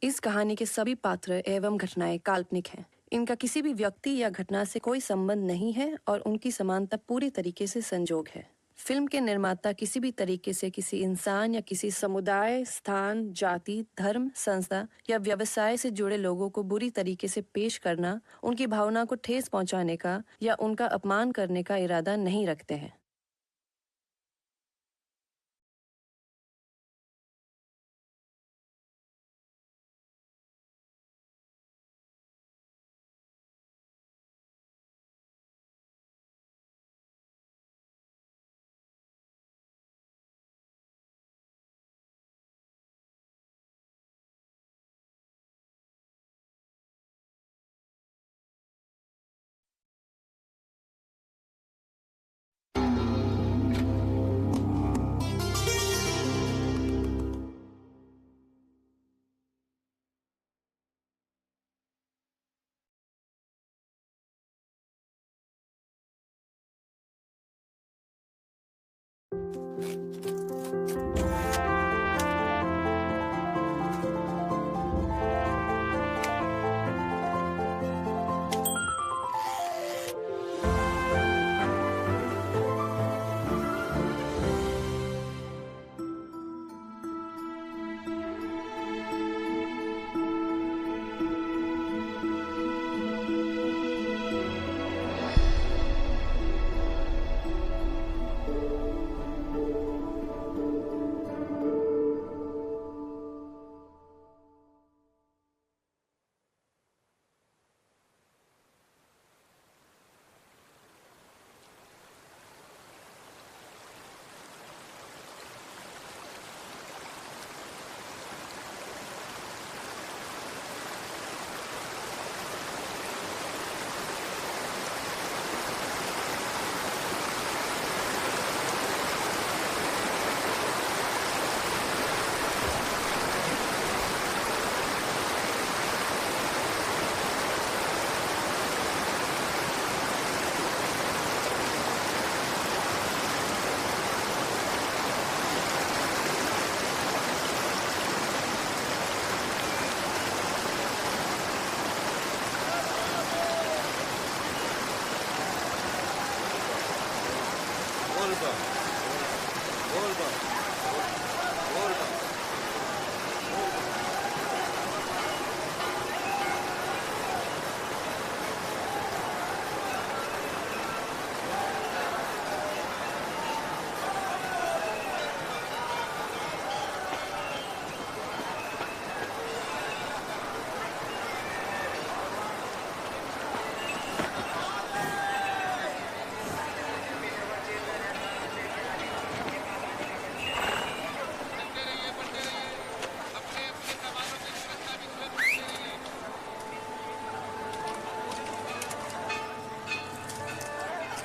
इस कहानी के सभी पात्र एवं घटनाएं काल्पनिक हैं। इनका किसी भी व्यक्ति या घटना से कोई संबंध नहीं है और उनकी समानता पूरी तरीके से संजोग है। फिल्म के निर्माता किसी भी तरीके से किसी इंसान या किसी समुदाय, स्थान, जाति, धर्म, संस्था या व्यवसाय से जुड़े लोगों को बुरी तरीके से पेश करना, उनकी भावना को ठेस पहुंचाने का या उनका अपमान करने का इरादा नहीं रखते हैं।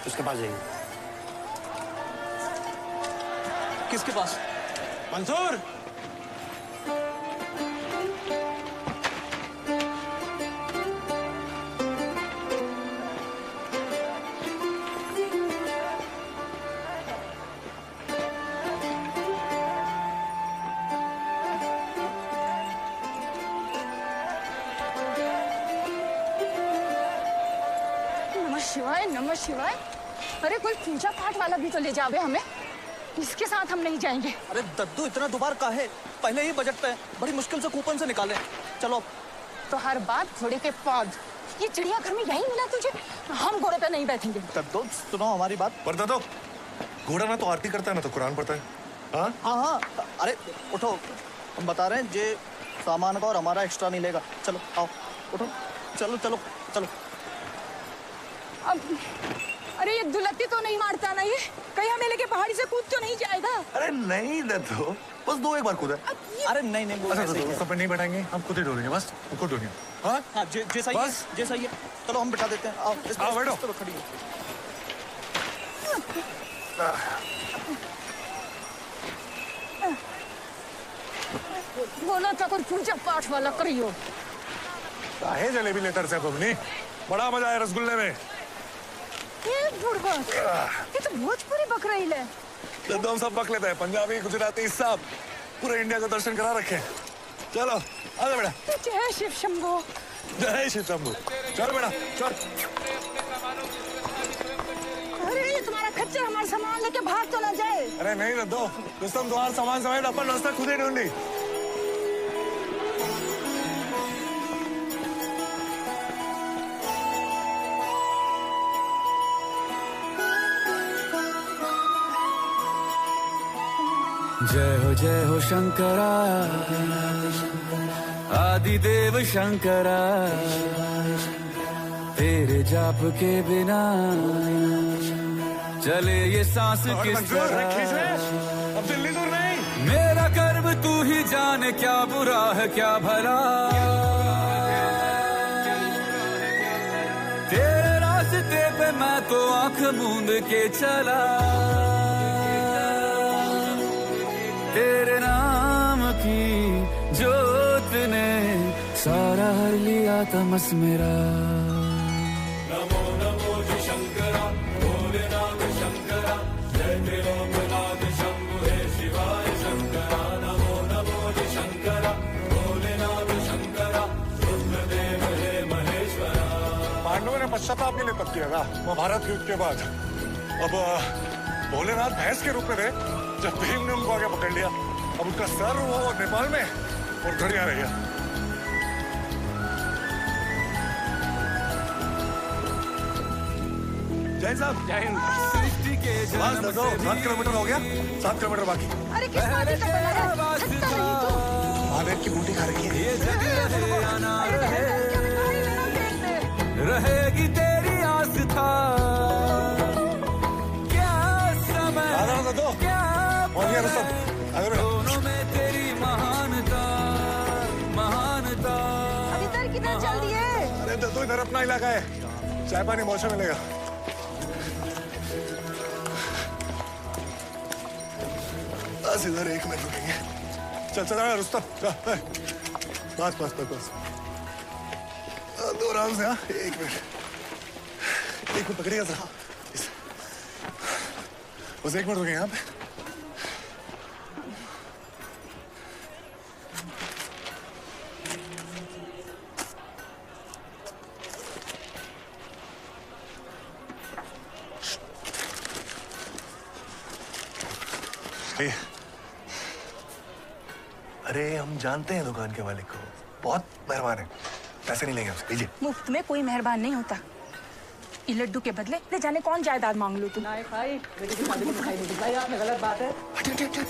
उसके पास जाइए। किसके पास? मंसूर! नमः शिवाय, नमः शिवाय। अरे कोई पूजा पाठ वाला भी तो ले जावे हमें। इसके साथ हम नहीं जाएंगे। अरे दद्दू इतना दोबार काहे? पहले ही बजट पे है, बड़ी मुश्किल से कूपन से निकाले। चलो। तो हर बात घोड़े के पाद। ये चिड़ियाघर में यही मिला तुझे? हम घोड़े पे नहीं बैठेंगे। दद्दू सुनो हमारी बात। पर दादो, घोड़ा ना तो आरती करता है ना तो कुरान पढ़ता है। हाँ हाँ हाँ, अरे उठो, हम बता रहे हैं जे सामान का और हमारा एक्स्ट्रा नहीं लेगा। चलो आओ, उठो, चलो चलो चलो। अब अरे ये दुलत्ती तो नहीं मारता ना ये? कहीं हमें लेके पहाड़ी से कूद तो नहीं जाएगा? अरे नहीं दादो, बस दो एक बार कूदा। अरे नहीं नहीं, अच्छा तो सब पे नहीं बैठाएंगे, हम खुद ही ढोलेंगे बस, खुद ढोलेंगे। हाँ हाँ, जैसा ही है, जैसा ही है। चलो हम बिठा देते हैं। आओ बैठो। चलो खड़ी हो। बोला था कोई पूजा पाठ वाला करियो। काहे जलेबी लेटर से बबनी, बड़ा मजा आया रसगुल्ले में। ये बुढ़वा, ये तो भोजपुरी बक रही है। तो हम सब पक लेते हैं, पंजाबी, गुजराती सब, पूरे इंडिया का दर्शन करा रखे। चलो आजा बेटा। जय शिव शंभो। जय श्री शंभू। चल बेटा चल। अरे ये तुम्हारा खच्चर हमारा सामान लेके भाग तो ना जाए। अरे नहीं ना दो रुस्तम, तुम्हारा सामान समेत अपन रास्ता खुद ही ढूंढी। जय हो शंकरा, आदिदेव शंकरा, तेरे जाप के बिना चले ये सांस किस तरह। अब दिल्ली दूर नहीं। मेरा कर्म तू ही जाने, क्या बुरा है क्या भला, तेरे रास्ते पे मैं तो आंख मूंद के चला, तेरे नाम की जोत ने सारा हर लिया तमस मेरा। नमो नमो जी शंकरा, भोलेनाथ शंकरा, जय त्रिलोकनाथ शंभु हे शिवाय शंकरा। नमो नमो जी शंकरा, भोलेनाथ शंकरा, रुद्रदेव हे महेश्वरा। पांडवों ने पश्चाताप के लिए तप किया था महाभारत युद्ध के बाद। अब भोलेनाथ भैंस के रूप में थे जब भीम ने उनको आगे पकड़ लिया। अब उनका सर वो नेपाल में और घड़िया रह गया। जय साहब। जय हिंद। सृष्टि के बस दो 7 किलोमीटर हो गया, 7 किलोमीटर बाकी। अरे किस बात का बना है? थकता नहीं तू। महादेव की बूटी खा रखी है। ये जग रहे आना रहे, रहे रहेगी तेरी आस्था, क्या समय आधा दो क्या और ये रुस्तम आगे बढ़ो। दोनों में तेरी महानता, महानता। अब इधर किधर चल दिए? अरे तो इधर अपना इलाका है, चाय पानी मौसम मिलेगा। बस इधर 1 मिनट रुकेंगे। चल चल रुस्तम चल। बस बस बस बस दो आराम से। हाँ 1 मिनट, 1 मिनट पकड़िएगा जरा। बस 1 मिनट रुकेंगे यहाँ पे। अरे हम जानते हैं दुकान के मालिक को, बहुत मेहरबान है, पैसे नहीं लेंगे हमसे, लीजिए। मुफ्त में कोई मेहरबान नहीं होता। ये लड्डू के बदले ले जाने कौन जायदाद मांग लो तुम। भाई बेटे की शादी को मिठाई नहीं दी भाई, आपने गलत बात है। हट हट हट हट।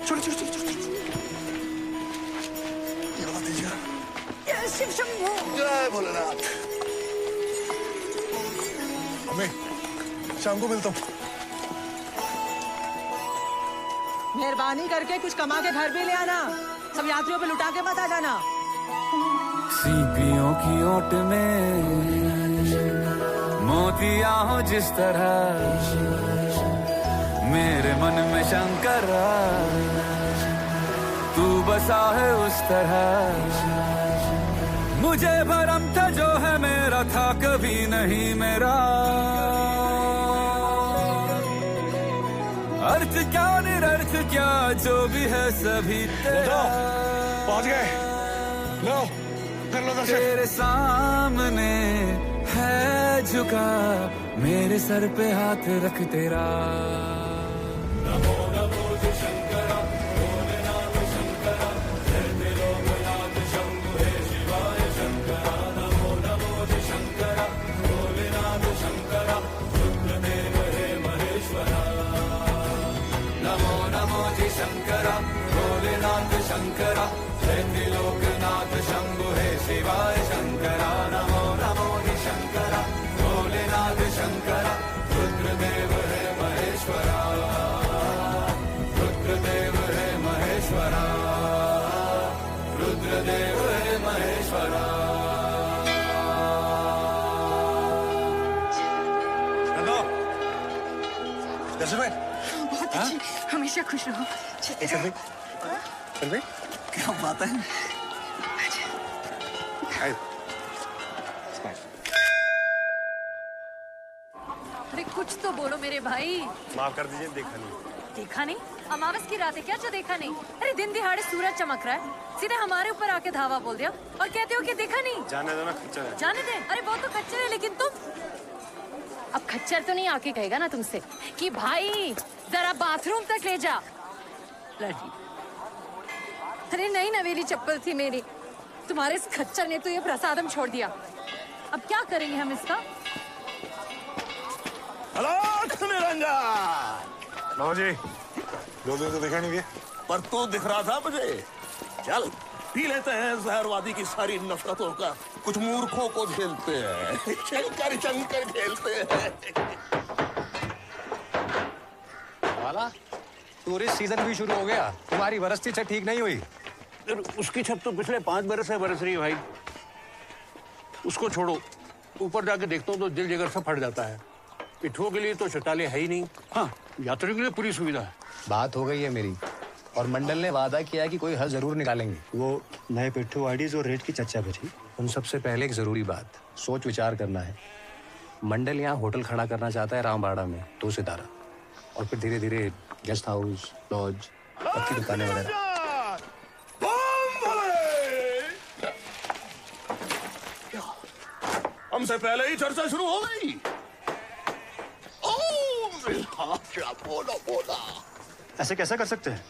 छोड़ो छोड़ो छोड़ो छोड़ो। ये वाला दीजिए। जय शिव शंभो। जय भोलेनाथ। अम्मी शाम को मिलता हूँ। मेहरबानी करके कुछ कमा के घर पे ले आना, सब यात्रियों पे लुटा के मत आ जाना। सीपियों की ओट में मोतिया हो जिस तरह, मेरे मन में शंकर तू बसा है उस तरह। मुझे भरम था जो है मेरा था कभी नहीं मेरा, अर्थ क्या निरर्थ क्या जो भी है सभी तेरा। पहुंच गए, लो कर लो दर्शन। तेरे सामने है झुका मेरे सर पे हाथ रख तेरा। नमो नमो जी शंकरा, भोलेनाथ शंकरा, जय त्रिलोकनाथ शंभु हे शिवाय शंकरा। नमो नमो जी शंकरा, भोलेनाथ शंकरा, रुद्रदेव हे महेश्वरा। नमो नमो जी शंकरा, भोलेनाथ शंकरा, जय त्रिलोकनाथ शंभु हे शिवाय शंकरा। नमो नमो जी शंकरा, भोलेनाथ शंकरा, रुद्रदेव हे महेश्वरा, रुद्रदेव हे महेश्वरा, रुद्रदेव हे महेश्वरा। दर्शन भाई बहुत अच्छी, हमेशा खुश रहो। चल भाई क्या बात है। अरे कुछ तो बोलो मेरे भाई। माफ कर दीजिए, देखा नहीं। देखा नहीं? अमावस की रात है क्या जो देखा नहीं? अरे दिन दिहाड़े सूरज चमक रहा है, सीधे हमारे ऊपर आके धावा बोल दिया और कहते हो कि देखा नहीं? जाने दो ना, खच्चर है। जाने दे। अरे वो तो खच्चर है, लेकिन तुम अब खच्चर तो नहीं आके कहेगा ना तुमसे कि भाई जरा बाथरूम तक ले जा। लड़ी। अरे नई नवेली चप्पल थी मेरी, तुम्हारे इस खच्चर ने तो ये प्रसादम छोड़ दिया। अब क्या करेंगे हम इसका? अलख निरंजन। लो जी, 2 दिन से देखा नहीं गया। पर तू दिख रहा था मुझे। चल पी लेते हैं जहरवादी की सारी नफरतों का, कुछ मूर्खों को झेलते हैं। शंकर शंकर खेलते हैं। वाला टूरिस्ट सीजन भी शुरू हो गया, तुम्हारी बरसती छत ठीक नहीं हुई। उसकी छत तो पिछले 5 बरस से बरस रही है भाई। उसको छोड़ो, ऊपर जाके देखता हूँ तो दिल जिगर से फट जाता है। पिट्ठुओं के लिए तो शौचालय है ही नहीं। हाँ, यात्रियों के लिए पूरी सुविधा है। बात हो गई है मेरी, और मंडल ने वादा किया है कि कोई हल जरूर निकालेंगे। वो नए पिट्ठू आईडीज और रेट की चर्चा बची। उन सबसे पहले एक जरूरी बात, सोच विचार करना है। मंडल यहाँ होटल खड़ा करना चाहता है रामबाड़ा में 2 सितारा, और फिर धीरे धीरे गेस्ट हाउस, लॉज, पक्की दुकानें वगैरह। हमसे पहले ही चर्चा शुरू हो गई। बोला ऐसे कैसे कर सकते हैं?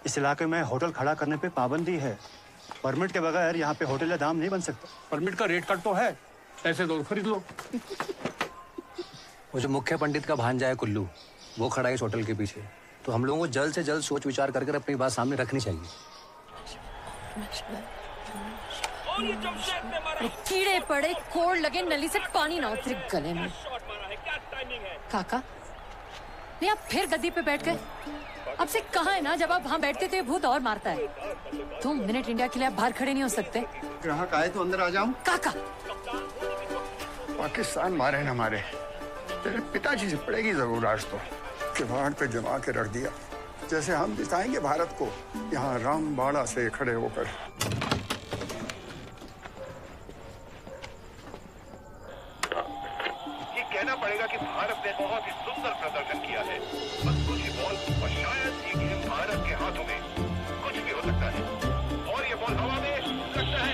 इस इलाके में होटल खड़ा करने पे पाबंदी है। परमिट के बगैर यहाँ पे होटल या दाम नहीं बन सकता। परमिट का रेट कट तो है, ऐसे दो खरीद लो। वो जो मुख्य पंडित का भांजा है कुल्लू, वो खड़ा है इस होटल के पीछे। तो हम लोगों को जल्द से जल्द सोच विचार कर अपनी बात सामने रखनी चाहिए। कीड़े पड़े, कोड़ लगे, नली से पानी ना उतरे गले में। काका, नहीं आप फिर गद्दी पे बैठ गए। अब से कहा है ना, जब आप वहाँ बैठते थे भूत और मारता है। 2 मिनट इंडिया के लिए आप बाहर खड़े नहीं हो सकते? ग्राहक आए तो अंदर आ जाऊं? काका, पाकिस्तान मारे न मारे, तेरे पिताजी से पड़ेगी जरूर आज तो। किवाड़ पे जमा के रख दिया, जैसे हम जिताएंगे भारत को यहाँ रामबाड़ा से खड़े होकर। ये कहना पड़ेगा कि भारत ने बहुत ही सुंदर प्रदर्शन किया है। बस कुछ ही बॉल और शायद ये गेम भारत के हाथों में कुछ भी हो सकता है। और ये बॉल हवा में लगता है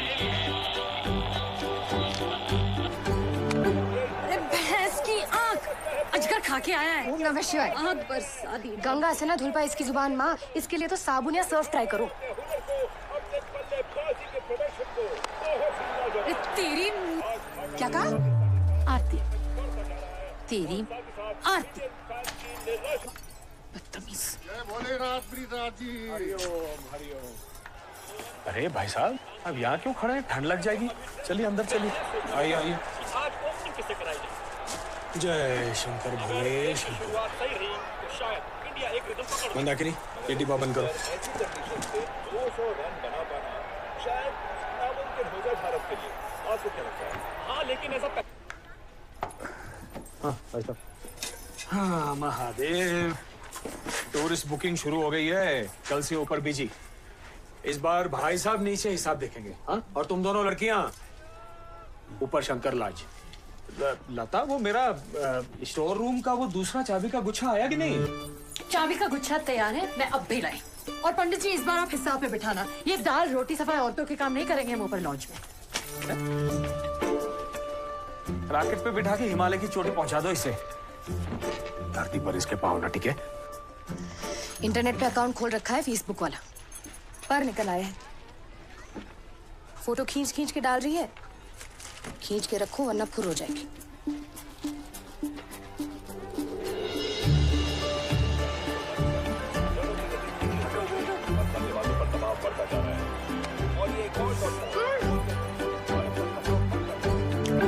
अरे भैंस की आंख, अजगर खा के आया है। ओम नमः शिवाय। आंख बरसा दी। गंगा से ना धुल पाए इसकी जुबान माँ, इसके लिए तो साबुन या सर्फ ट्राई करो। तेरी क्या कहा? आरती, तेरी आरती। बदतमीज। अरे भाई साहब, अब यहाँ क्यों खड़े हैं? ठंड लग जाएगी। चलिए अंदर चलिए। आइए आइए। जय शंकर भोले शंकर। मंदाकिनी, ये डिब्बा बंद करो। हाँ महादेव, टूरिस्ट बुकिंग शुरू हो गई है, कल से ऊपर बिजी। इस बार भाई साहब नीचे हिसाब देखेंगे। हाँ, और तुम दोनों लड़कियां ऊपर शंकर लाज। लता, वो मेरा स्टोर रूम का वो दूसरा चाबी का गुच्छा आया कि नहीं? चाबी का गुच्छा तैयार है, मैं अब भी लाई। और पंडित जी, इस बार आप हिसाब पे बिठाना। ये दाल रोटी सफाई औरतों के काम नहीं करेंगे हम ऊपर लॉन्च में। रॉकेट पे बिठा के हिमालय की चोटी पहुंचा दो इसे। धरती पर इसके पाँव न टिके। इंटरनेट पे अकाउंट खोल रखा है फेसबुक वाला, पर निकल आया है। फोटो खींच खींच के डाल रही है। खींच के रखो वरना फुर हो जाएगी।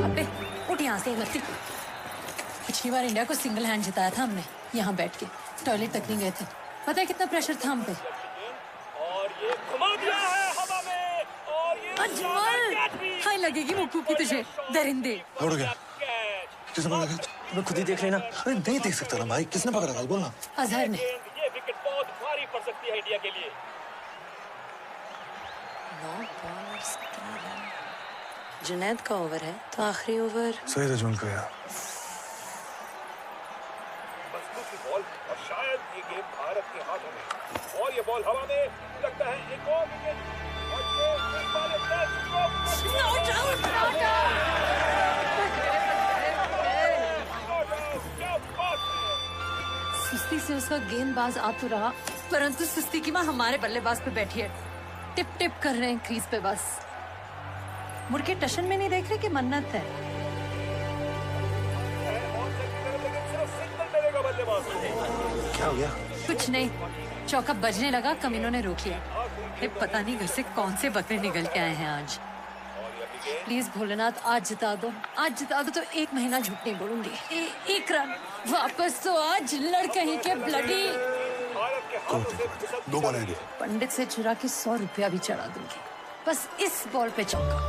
अबे उठ यहाँ से, मस्ती। पिछली बार इंडिया को सिंगल हैंड जिताया था हमने, यहाँ बैठ के। टॉयलेट तक नहीं गए थे। पता है कितना प्रेशर था हम पे। और ये घुमा दिया है हवा में, और ये अजमल, हाय लगेगी मुक्कू की तुझे, दरिंदे। उड़ गया। किसने पकड़ा? तुम्हें खुद ही देख लेना। अरे नहीं देख सकता ना भाई, किसने पकड़ा था? बोलना। अजहर ने। ये विकेट बहुत भारी पड़ सकती है इंडिया के लिए। जुनैद का ओवर है तो आखिरी ओवर सही अजमल का यार। दूसरी बॉल और शायद ये गेम भारत के हाथों में। और ये बॉल हवा में, लगता है एक और विकेट। और ये इस बार ये मैच क्या बात है। सुस्ती से उसका गेंदबाज आ तो रहा, परंतु सुस्ती की माँ हमारे बल्लेबाज पे बैठी है। टिप टिप कर रहे हैं क्रीज पे बस। मुड़ के टशन में नहीं देख रहे कि मन्नत है। क्या हो गया? कुछ नहीं, चौका बजने लगा, कमीनों ने रोक लिया। पता नहीं घर से कौन से बकरे निकल के आए हैं आज। प्लीज भोलेनाथ आज जिता दो, आज जिता दो तो 1 महीना झूठ नहीं बोलूंगी। 1 रन वापस तो आज लड़ कहीं के ब्लडी। 2 बॉल है। पंडित से चुरा के 100 रुपया भी चढ़ा दूंगी, बस इस बॉल पे चौका।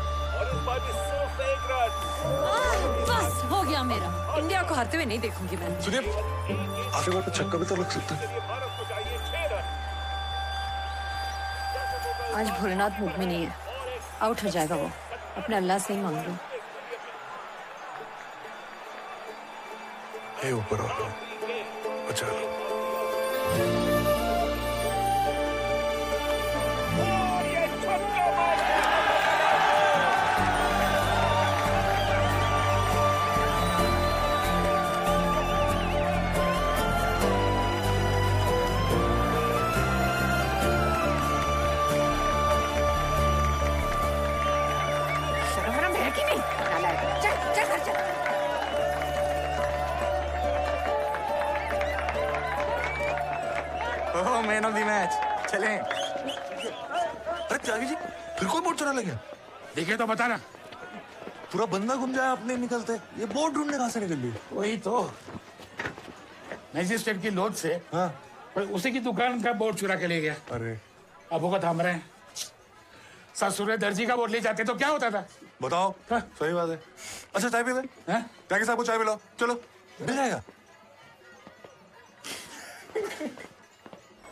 बस हो गया मेरा। इंडिया को हारते हुए नहीं देखूंगी मैं। सुनिए, आखिरी बार पे छक्का भी तो लग सकता है। आज भोलेनाथ मूड में नहीं है, आउट हो जाएगा वो। अपने अल्लाह से ही मांग लो। हे ऊपर आओ, बचा लो। मैन ऑफ द मैच, चलें। अरे त्यागी जी, फिर कोई बोट चुरा ले गया? देखे तो बता ना। पूरा बंदा घूम जाए, अपने निकलते। ये बोट ढूंढने कहाँ से निकल गई? वही तो, मैजिस्ट्रेट की लोड से। हाँ, पर उसी की दुकान का बोर्ड चुरा के ले गया। अरे अब वो थाम रहे हैं। ससुर दर्जी का बोर्ड ले जाते तो क्या होता था? बताओ। हाँ? सही बात है। अच्छा चाय पी ले। त्यागी साहब को चाय पिलाओ, चलो। मिल जाएगा।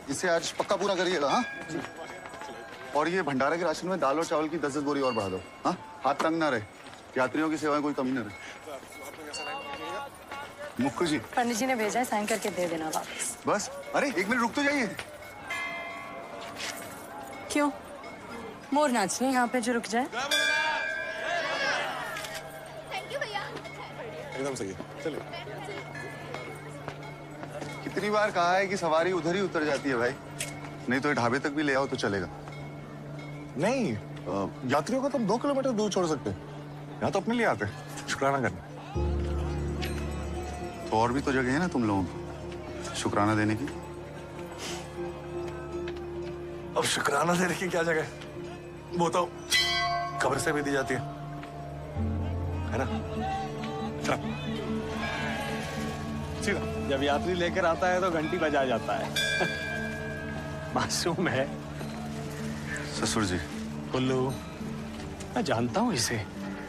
इसे आज पक्का पूरा करिएगा। हाँ, और ये भंडारे के राशन में दाल और चावल की 10 बोरी और बढ़ा दो। हाँ, हाथ तंग ना रहे, यात्रियों की सेवा में कोई कमी ना रहे। मुक्कू जी, पंडित जी ने भेजा है, साइन करके दे देना वापस। बस। अरे 1 मिनट रुक तो जाइए। क्यों, मोर नाच नहीं यहाँ पे जो रुक जाए? एकदम सही है, चलिए। कितनी बार कहा है कि सवारी उधर ही उतर जाती है भाई, नहीं तो ढाबे तक भी ले आओ तो चलेगा। नहीं, यात्रियों को तो 2 किलोमीटर दूर छोड़ सकते हैं। यहाँ तो अपने लिए आते हैं, शुक्राना करने। तो और भी तो जगह है ना तुम लोगों को शुक्राना देने की। अब शुक्राना देने की क्या जगह है? वो तो खबर से भी दी जाती है ना? सीधा जब यात्री लेकर आता है तो घंटी बजा जाता है। मासूम है। ससुर जी, कुल्लू, मैं जानता हूँ इसे,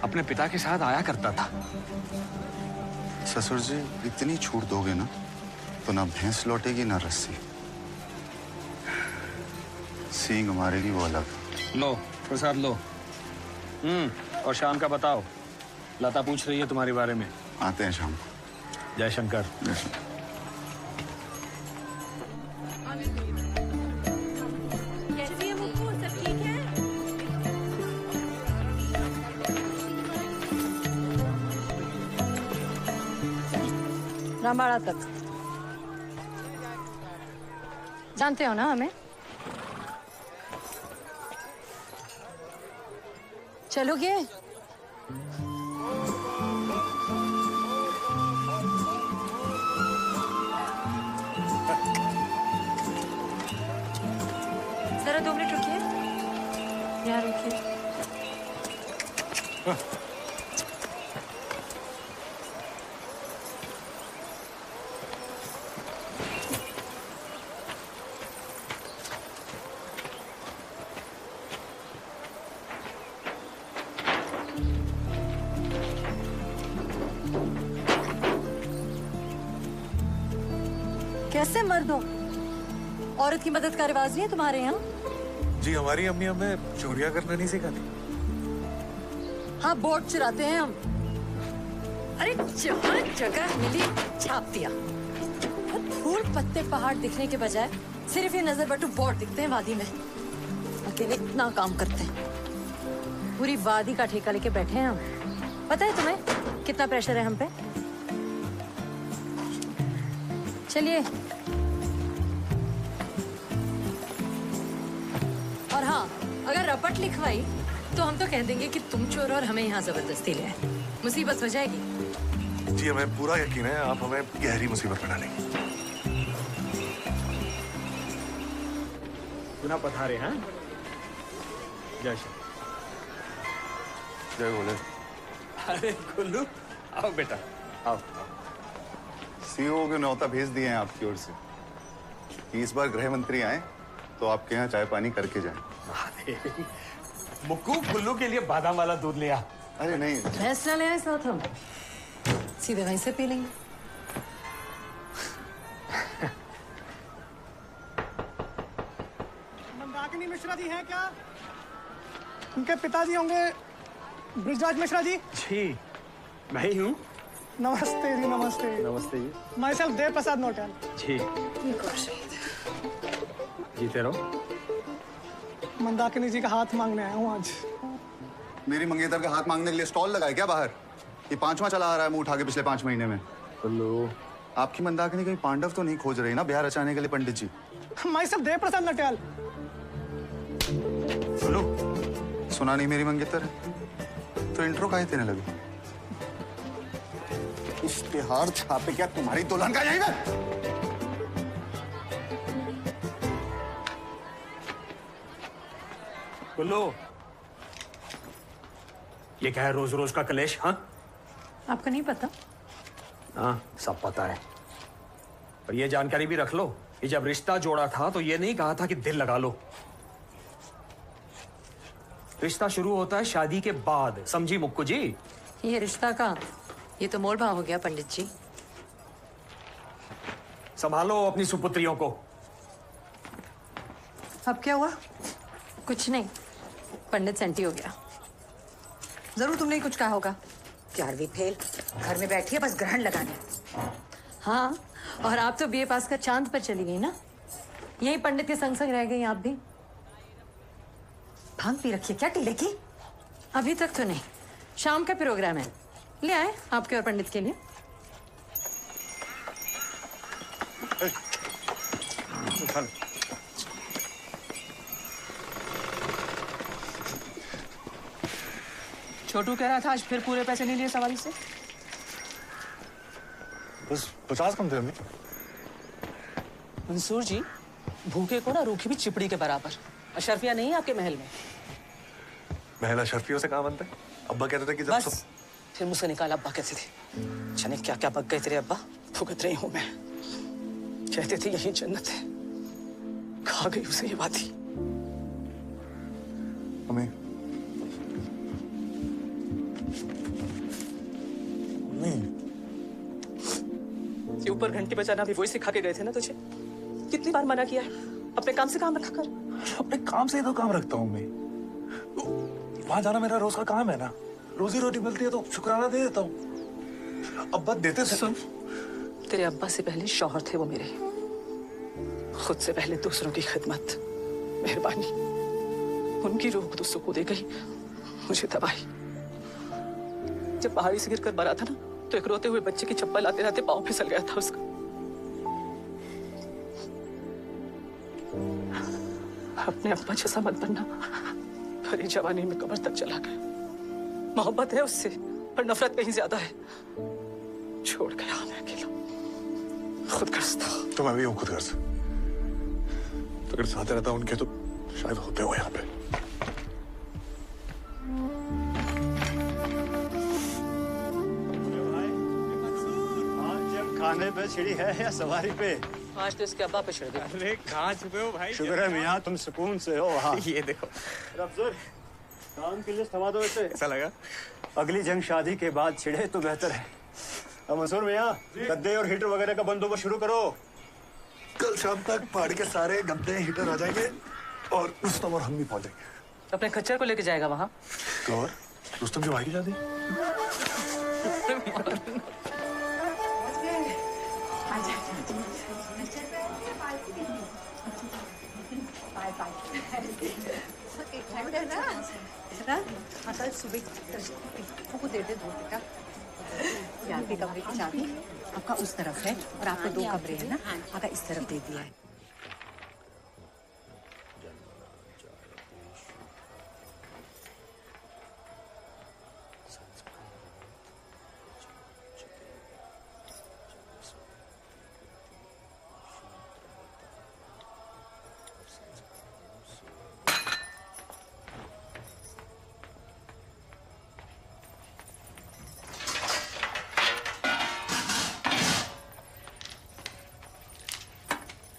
अपने पिता के साथ आया करता था। ससुर जी, इतनी छूट दोगे ना तो ना भैंस लौटेगी ना रस्सी, सींग मारेगी वो अलग। लो प्रसाद लो। और शाम का बताओ, लता पूछ रही है तुम्हारे बारे में। आते हैं शाम को। जय शंकर। जय शंकर। कैसी है मुक्कू, सब ठीक है? रामबाड़ा तक जानते हो ना हमें? चलोगे? जरा 2 मिनट रुकिए, यहाँ रुकिए। कैसे मर्द हो? औरत की मदद का रिवाज नहीं है तुम्हारे यहाँ? जी, हमारी अम्मी हमें चोरियां करना नहीं सिखाती। हाँ, बोट चुराते हैं हम। अरे जहाँ जगह मिली छाप दिया। फूल पत्ते पहाड़ दिखने के बजाय सिर्फ ये नजर बटू बोर्ड दिखते हैं वादी में। अकेले इतना काम करते हैं, पूरी वादी का ठेका लेके बैठे हैं हम। पता है तुम्हें कितना प्रेशर है हम पे? चलिए। और हाँ, अगर रपट लिखवाई तो हम तो कह देंगे कि तुम चोर और हमें यहाँ जबरदस्ती ले आए। मुसीबत हो जाएगी। जी हमें पूरा यकीन है आप हमें गहरी मुसीबत में डालेंगे। पुनः पधारे हैं। जय श्री जय बोले। अरे गुल्लू आओ बेटा आओ। सीईओ के न्योता भेज दिए हैं आपकी ओर से कि इस बार गृह मंत्री आए तो आपके यहाँ चाय पानी करके जाएं। मुक्कू गुल्लू के लिए बादाम वाला दूध लिया। अरे नहीं, भैंस ना ले आए साथ, हम सीधे वहीं से पी लेंगे। मंदाकिनी मिश्रा जी हैं क्या? उनके पिताजी होंगे ब्रिजराज मिश्रा जी। जी मैं ही हूँ। नमस्ते जी, नमस्ते। नमस्ते जी। My self Dev Prasad नोटल। जी जीते रहो। मंदाकिनी जी का हाथ मांगने आया हूँ आज। मेरी मंगेतर का हाथ मांगने के लिए स्टॉल लगाए क्या बाहर? ये 5वां चला आ रहा है मुंह उठा के पिछले 5 महीने में। गुल्लू आपकी मंदाकिनी कहीं पांडव तो नहीं खोज रही ना ब्याह रचाने के लिए पंडित जी? My self Dev Prasad नोटल। बोलो सुना नहीं मेरी मंगेतर? तो इंट्रो काहे देने लगी? इश्तेहार छापे क्या तुम्हारी दुल्हन का यहीं पे? गुल्लू ये क्या है रोज रोज का कलेश? हाँ आपको नहीं पता? हाँ सब पता है, पर ये जानकारी भी रख लो कि जब रिश्ता जोड़ा था तो ये नहीं कहा था कि दिल लगा लो। रिश्ता शुरू होता है शादी के बाद, समझी मुक्कू जी? ये रिश्ता का ये तो मोल भाव हो गया पंडित जी। संभालो अपनी सुपुत्रियों को। अब क्या हुआ? कुछ नहीं, पंडित सेंटी हो गया। जरूर तुमने ही कुछ कहा होगा। 11वीं फेल, घर में बैठी है बस ग्रहण लगाने। हाँ, और आप तो बीए पास कर चांद पर चली गई ना, यही पंडित के संग संग रह गई आप भी। भांग पी रखी है क्या टीले की? अभी तक तो नहीं, शाम का प्रोग्राम है, ले आए आपके और पंडित के लिए। छोटू कह रहा था आज फिर पूरे पैसे नहीं लिए सवारी से। बस 50 कम थे हमें। मंसूर जी, भूखे को ना रूखी भी चिपड़ी के बराबर। अशरफिया नहीं है आपके महल में? महल अशरफियों से कहाँ बनता है? अब्बा कहते थे कि जब बस फिर मुझसे निकाल अब्बा कहते थे। जाने क्या क्या पक गए तेरे अब्बा, भुगत रही हूं मैं। कहते थे यही जन्नत है, खा गई उसे ये वादी। हमें ये ऊपर घंटी बजाना भी वही सिखा के गए थे ना तुझे? कितनी बार मना किया है अपने काम से काम रखा कर। अपने काम से ही तो काम रखता हूँ मैं। वहां जाना मेरा रोज का काम है ना, रोजी रोटी मिलती है तो शुक्राना दे देता हूँ। अब्बा देते थे। सुन, तेरे अब्बा से पहले शौहर थे वो मेरे, खुद से पहले दूसरों की खिदमत, मेहरबानी। उनकी रूह तो सुकून दे गई, मुझे तबाही। जब पहाड़ी से गिरकर मरा था ना, तो एक रोते हुए बच्चे की चप्पल आते रहते पांव फिसल गया था उसका। अपने अब्बा जैसा मत बनना, भरी जवानी में कब्र तक चला गया। मोहब्बत है उससे, पर नफरत कहीं ज्यादा है। छोड़ गया हमें अकेला, खुदगर्ज था। तो मैं भी हूँ खुदगर्ज। तो अगर साथ रहता उनके तो शायद होते हो यहाँ पे। खाने पे छिड़ी है या सवारी पे? आज तो इसके अब्बा पे छिड़ गया। अरे कहाँ छुपे हो भाई? शुक्र है मियाँ तुम सुकून से हो वहाँ। ये देखो अफसर, काम की लिस्ट थमा दो इसे। ऐसा लगा अगली जंग शादी के बाद छिड़े तो बेहतर है। अब मंसूर मियाँ, गद्दे और हीटर वगैरह का बंदोबस्त शुरू करो। कल शाम तक पहाड़ के सारे गद्दे हीटर आ जाएंगे और रुस्तम और हम भी पहुंच जाएंगे। अपने खच्चर को लेके जाएगा वहाँ? तो और रुस्तम की भाई की शादी। Bye bye. कल सुबह को दे दे दो बेटा। यहाँ के कमरे की चाबी आपका उस तरफ है और आपको 2 कमरे हैं ना, आपका इस तरफ दे दिया है।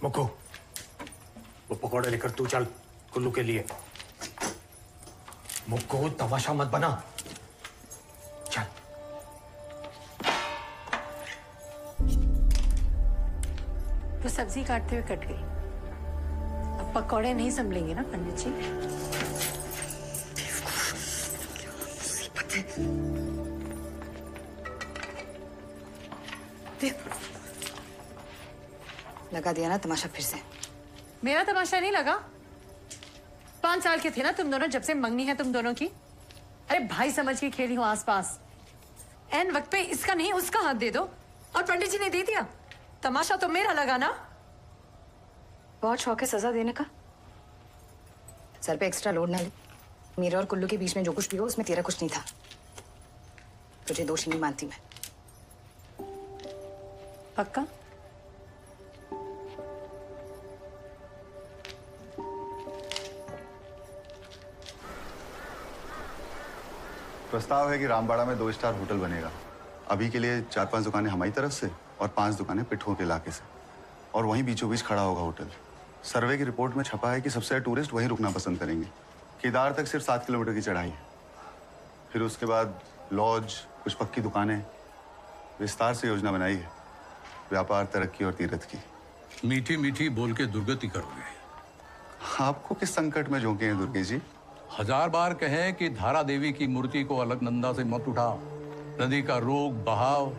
मुक्कू, वो पकौड़े लेकर तू चल कुल्लू के लिए। मुक्कू, तमाशा मत बना। चल। तो सब्जी काटते हुए कट गई। अब पकौड़े नहीं संभलेंगे ना पंडित जी? लगा दिया ना तमाशा फिर से। मेरा तमाशा नहीं लगा। 5 साल के थे ना तुम दोनों जब से मंगनी है तुम दोनों की। अरे भाई समझ के खेली हो आसपास। एन वक्त पे इसका नहीं उसका हाथ दे दो और पंडित जी ने दे दिया। तमाशा तो मेरा लगा ना। बहुत शौक है सजा देने का। सर पे एक्स्ट्रा लोड ना ले। मेरे और कुल्लू के बीच में जो कुछ भी हो उसमें तेरा कुछ नहीं था। तुझे दोषी नहीं मानती मैं। पक्का? प्रस्ताव है कि रामबाड़ा में 2 स्टार होटल बनेगा। अभी के लिए 4-5 दुकानें हमारी तरफ से और 5 दुकानें पिट्ठुओं के इलाके से, और वहीं बीचों बीच खड़ा होगा होटल। सर्वे की रिपोर्ट में छपा है कि सबसे ज्यादा टूरिस्ट वहीं रुकना पसंद करेंगे। केदार तक सिर्फ 7 किलोमीटर की चढ़ाई है। फिर उसके बाद लॉज, कुछ पक्की दुकानें। विस्तार से योजना बनाई है, व्यापार, तरक्की और तीर्थ की। मीठी मीठी बोल के दुर्गति करोगे। आपको किस संकट में झोंके हैं दुर्गे जी? 1000 बार कहें कि धारा देवी की मूर्ति को अलकनंदा से मत उठा। नदी का रोग बहाव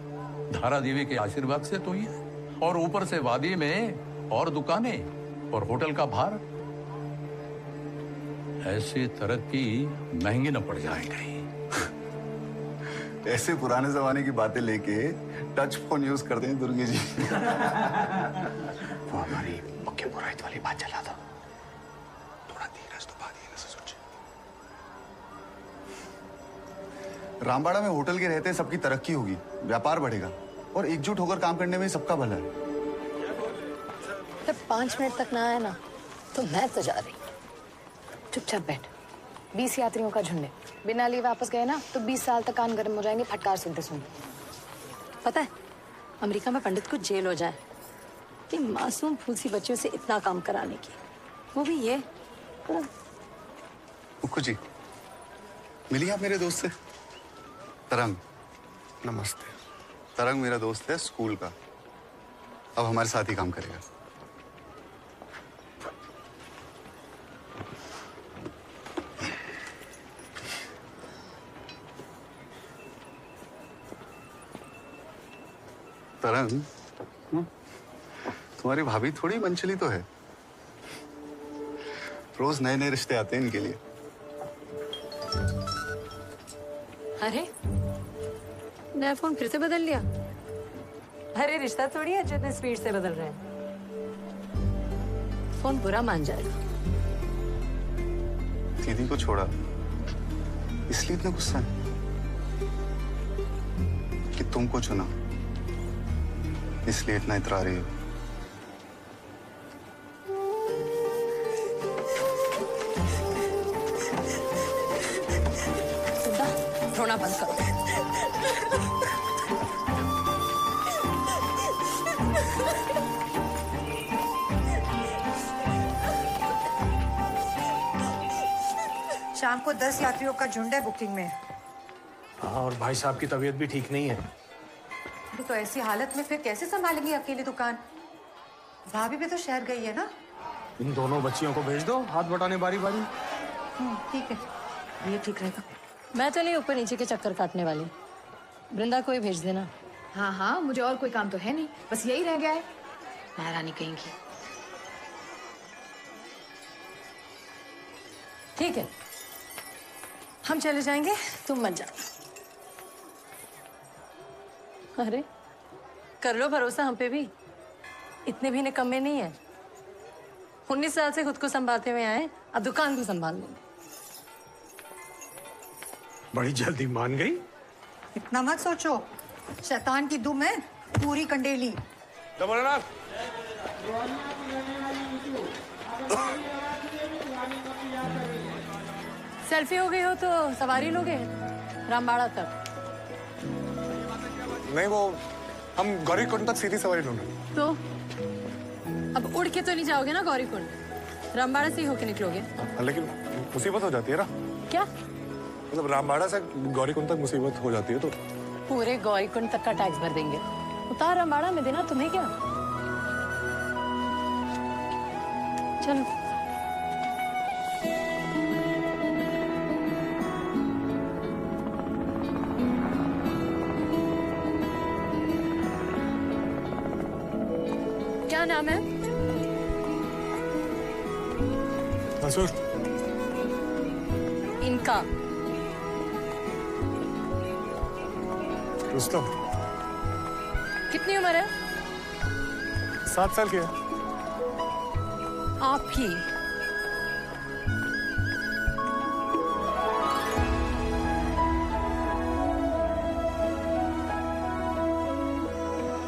धारा देवी के आशीर्वाद से तो ही है, और ऊपर से वादी में और दुकानें और होटल का भार। ऐसी तरक्की महंगी न पड़ जाए कहीं। ऐसे पुराने जमाने की बातें लेके टच फोन यूज करते हैं दुर्गे जी। वो हमारी मुख्य पुरोहित वाली बात चला था। थोड़ा धीरज तो बात से सोचे। रामबाड़ा में होटल के रहते सबकी तरक्की होगी, व्यापार बढ़ेगा और एकजुट होकर काम करने में सबका भला है। जब 5 मिनट तक ना आया ना तो मैं तो जा रही। चुपचाप बैठ। 20 यात्रियों का झुंड है। बिना लिए वापस गए ना तो 20 साल तक कान गर्म हो जाएंगे फटकार सुनते सुनते। पता है अमेरिका में पंडित को जेल हो जाए कि मासूम फूसी बच्चों से इतना काम कराने की, वो भी ये। मुक्कू जी, मिलिए आप मेरे दोस्त से। तरंग। नमस्ते। तरंग मेरा दोस्त है स्कूल का, अब हमारे साथ ही काम करेगा। तरंग, तुम्हारी भाभी थोड़ी मनचली तो है। रोज नए नए रिश्ते आते हैं इनके लिए। अरे नया फोन फिर से बदल लिया। अरे रिश्ता थोड़ी है जो इतने स्पीड से बदल रहे हैं। फोन बुरा मान जाएगा। दीदी को छोड़ा इसलिए इतना गुस्सा है कि तुमको चुना इसलिए इतना इतरारी हो। रोना बंद करो। शाम को 10 यात्रियों का झुंड है बुकिंग में। हाँ, और भाई साहब की तबीयत भी ठीक नहीं है। तो ऐसी हालत में फिर कैसे संभालेंगी अकेली दुकान? भाभी भी तो शहर गई है ना। इन दोनों बच्चियों को भेज दो हाथ बटाने बारी बारी। ठीक है, ये ठीक रहेगा। मैं चली ऊपर नीचे के चक्कर काटने वाली। वृंदा को ही भेज देना। हाँ हाँ, मुझे और कोई काम तो है नहीं, बस यही रह गया है। महारानी कहेंगी। ठीक है, हम चले जाएंगे, तुम मत जाओ। अरे कर लो भरोसा हम पे भी, इतने भी निकम्मे नहीं है। 19 साल से खुद को संभालते हुए आए, अब दुकान भी संभाल लेंगे। बड़ी जल्दी मान गई। इतना मत सोचो, शैतान की दुम है पूरी कंडेली। सेल्फी हो गई हो तो सवारी लोगे रामबाड़ा तक? नहीं, वो हम गौरीकुंड तक सीधी सवारी ढूंढ रहे। तो अब उड़ के तो नहीं जाओगे ना गौरीकुंड, रामबाड़ा से ही होके निकलोगे। लेकिन मुसीबत हो जाती है ना। क्या मतलब रामबाड़ा से गौरीकुंड तक मुसीबत हो जाती है तो पूरे गौरीकुंड तक का टैक्स भर देंगे, उतार रामबाड़ा में देना तुम्हें क्या। चलो क्या नाम है? मंसूर। इनका रुस्तम। कितनी उम्र है? 7 साल की है। आपकी?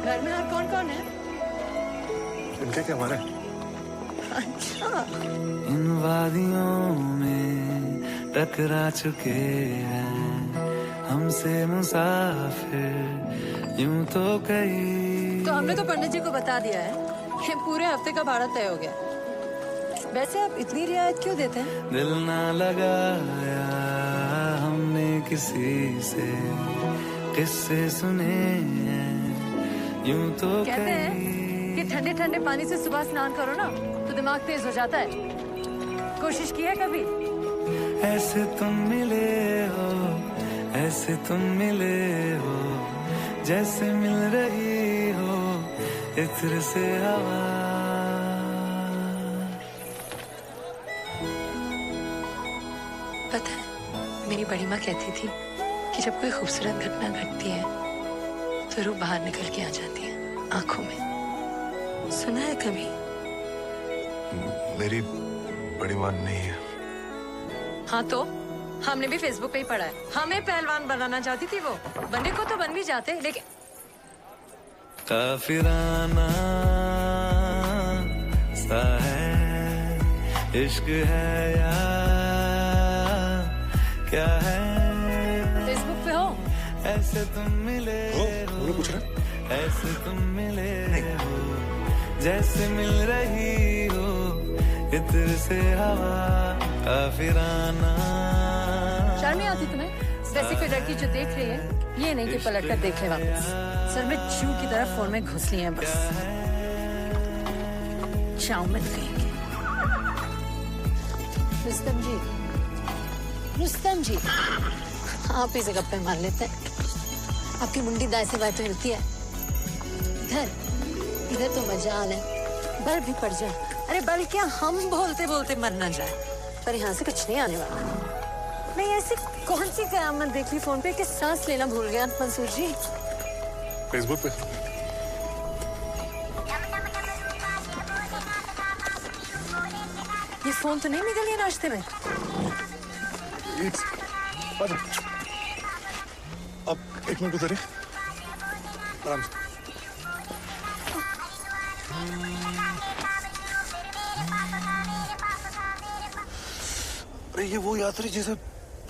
घर में और कौन कौन है? इनके क्या हमारे? अच्छा। इन वादियों में टकरा चुके हैं हमसे मुसाफिर यूं तो कहीं। तो हमने तो पंडित जी को बता दिया है कि पूरे हफ्ते का भाड़ा तय हो गया। वैसे आप इतनी रियायत क्यों देते हैं? दिल ना लगाया हमने किसी से, किस्से सुने हैं यूं तो कहते हैं कि ठंडे ठंडे पानी से सुबह स्नान करो ना तो दिमाग तेज हो जाता है। कोशिश की है कभी? ऐसे तुम मिले हो, ऐसे तुम मिले हो, जैसे मिल रही हो इत्र से हवा। पता है मेरी बड़ी माँ कहती थी कि जब कोई खूबसूरत घटना घटती है तो रूह बाहर निकल के आ जाती है आंखों में। सुना है कभी? मेरी बड़ी मां नहीं है। हाँ तो हमने भी फेसबुक पे ही पढ़ा है। हमें पहलवान बनाना चाहती थी वो, बनने को तो बन भी जाते लेकिन। काफिराना सा है इश्क है या क्या है। फेसबुक पे हो? ऐसे तुम मिले हो, पूछ रहे? ऐसे तुम मिले हो, जैसे मिल रही हो इत्र से हवा। काफिराना। शर्म नहीं आती तुम्हें? वैसे कोई लड़की जो देख रही है ये नहीं कि पलट कर देख ले वापस। सर में चू की तरह फोन में घुस ली है बस। चाऊ मत कहेंगे। रुस्तम जी, रुस्तम जी, आप ही से गप्पे मार लेते हैं। आपकी मुंडी दाएं से बाएं तो हिलती है। इधर इधर तो मजाल है, बल भी पड़ जाए। अरे बल क्या, हम बोलते बोलते मर ना जाए। पर यहाँ से कुछ नहीं आने वाला। नहीं ऐसी कौन सी कयामत देख ली फोन पे कि सांस लेना भूल गया मंसूर जी? फेसबुक पे। ये फोन तो नहीं निकल गया नाश्ते में? अब 1 मिनट उतरिए, आराम से। अरे ये वो यात्री जिसे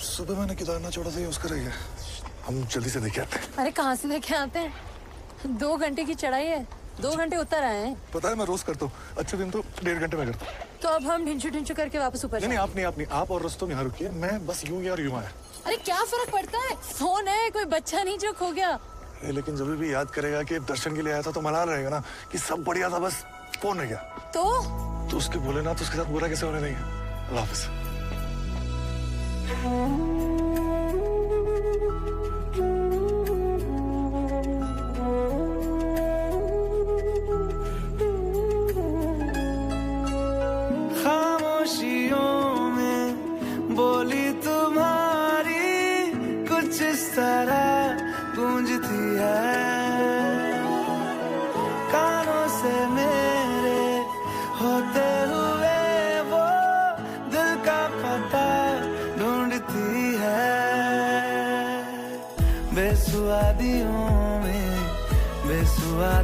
सुबह मैंने केदारनाथ चौड़ा से यूज करा है। हम जल्दी से देखे आते हैं। अरे कहाँ से देखे आते हैं? 2 घंटे की चढ़ाई है, 2 घंटे उतर आए हैं। पता है मैं रोज करता हूँ, अच्छे दिन तो 1.5 घंटे में करता हूँ। तो अब हम ढिंचू ढिंचू करके वापस ऊपर नहीं, आप नहीं, आप और रुस्तम यहाँ रुकिए, मैं बस यूं गया और यूं आया। अरे क्या फर्क पड़ता है, फोन है, कोई बच्चा नहीं जो खो गया। लेकिन जब भी याद करेगा कि दर्शन के लिए आया था तो मलाल रहेगा ना कि सब बढ़िया था, बस फोन रह गया। तो उसके बोले ना, तो उसके साथ बुरा कैसे होने देंगे। अल्लाह हाफिज। खामोशियों में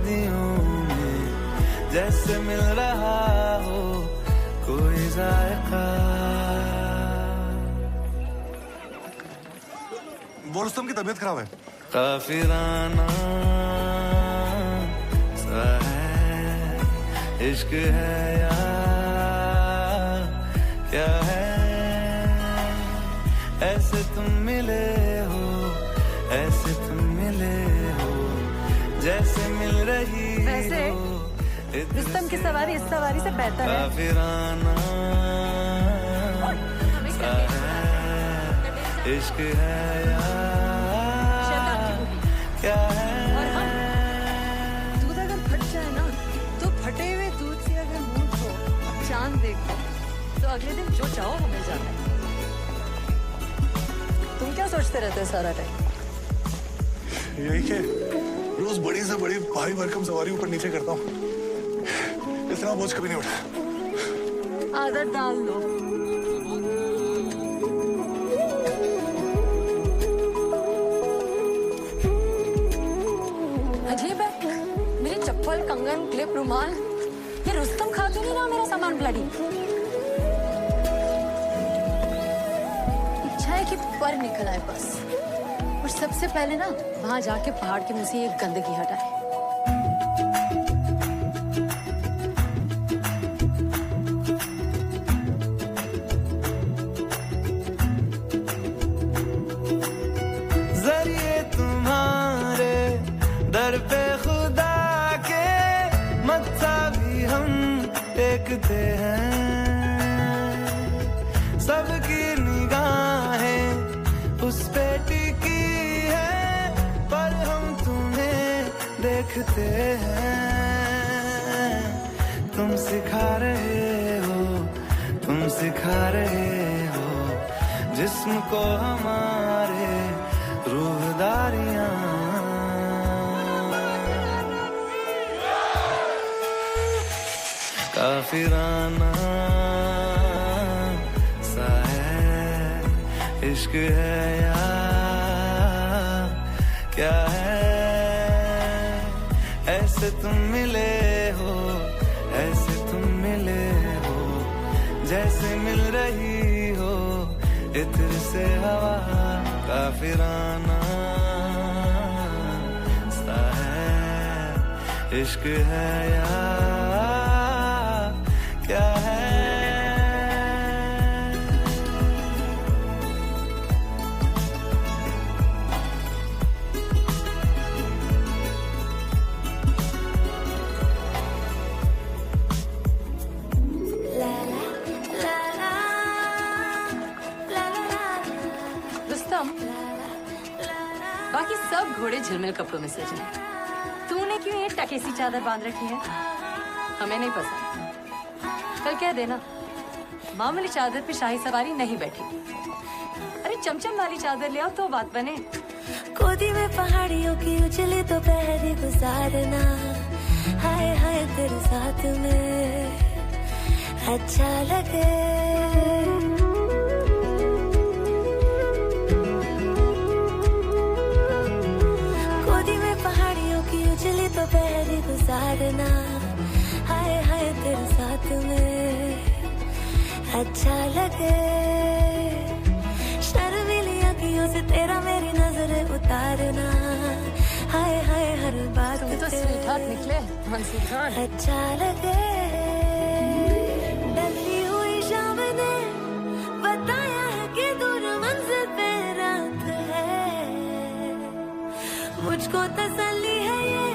वादियों में जैसे मिल रहा हो कोई जायका। वो रुस्तम की तबीयत खराब है। काफिराना सा है इश्क है या क्या है, ऐसे तुम मिले हो, ऐसे तुम मिले हो जैसे मिल रही वैसे रुस्तम की सवारी इस सवारी से बेहतर है। काफिराना सा है इश्क है या क्या है। और हम दूध अगर फट जाए ना तो फटे हुए दूध से अगर मुंह धो चांद देखो तो अगले दिन जो चाहो वो मिल जाता है। तुम क्या सोचते रहते हो सारा टाइम? यही के रोज बड़ी से बड़ी भारी भरकम सवारी ऊपर नीचे करता हूँ, इतना बोझ कभी नहीं उठा। आदत डाल लो। अजीब है, मेरी चप्पल, कंगन, क्लिप, रुमाल, ये रुस्तम खा तो नहीं रहा मेरा सामान ब्लडी। इच्छा है कि पर निकल आए बस, और सबसे पहले ना वहां जाके पहाड़ के मुंह से ये गंदगी हटाए। जरिए तुम्हारे दर पे खुदा के मत्था भी हम टेकते हैं, सबकी निगाहें उस पे टिकी है पर हम तुम्हें देखते हैं। तुम सिखा रहे हो, तुम सिखा रहे हो जिस्म को हमारे रूहदारियां। काफिराना सा है इश्क है या क्या है, ऐसे तुम मिले हो, ऐसे तुम मिले हो जैसे मिल रही हो इत्र से हवा। काफिराना सा है इश्क है या क्या है। बाकी सब घोड़े झिलमिल कपड़ों में सजे हैं, तूने क्यों ये टकेसी चादर बांध रखी है? हमें नहीं पसंद। कल कह देना मामूली चादर पे शाही सवारी नहीं बैठी। अरे चमचम वाली चादर ले आओ तो बात बने। गोदी में पहाड़ियों की उजली दोपहरी गुजारना, हाय हाय तेरे साथ में अच्छा लगे। उजली दोपहरी गुजारना, हाय हाय तेरे साथ में अच्छा लगे। शर्मीली अखियों से तेरा मेरी नजरें उतारना, हाय हाय हर बात तो स्वीटहार्ट निकले अच्छा लगे। डली हुई शाम ने बताया है कि दूर मंजिल पे रात है, मुझको तसल्ली है ये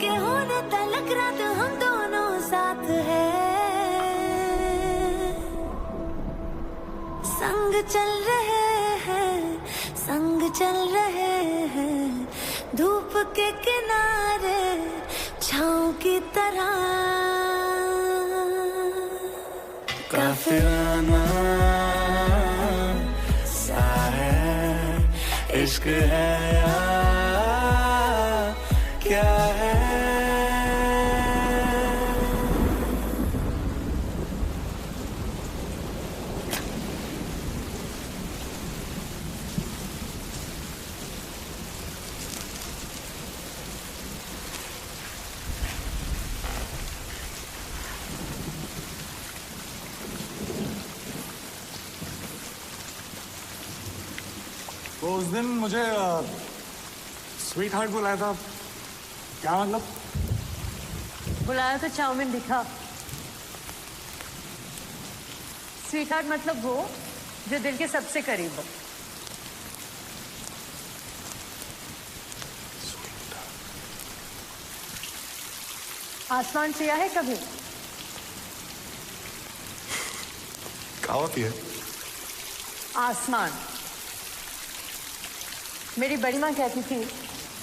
कि होने तलक रात हम दोनों साथ है। संग चल रहे हैं, संग चल रहे हैं, धूप के किनारे छाँव की तरह। काफिराना सा है इश्क है या क्या है। वो उस दिन मुझे स्वीट हार्ट बुलाया था, क्या मतलब? बुलाया तो चाउमीन दिखा। स्वीट हार्ट मतलब वो जो दिल के सबसे करीब हो। आसमान सिया है कभी? क्या होती है? आसमान। मेरी बड़ी माँ कहती थी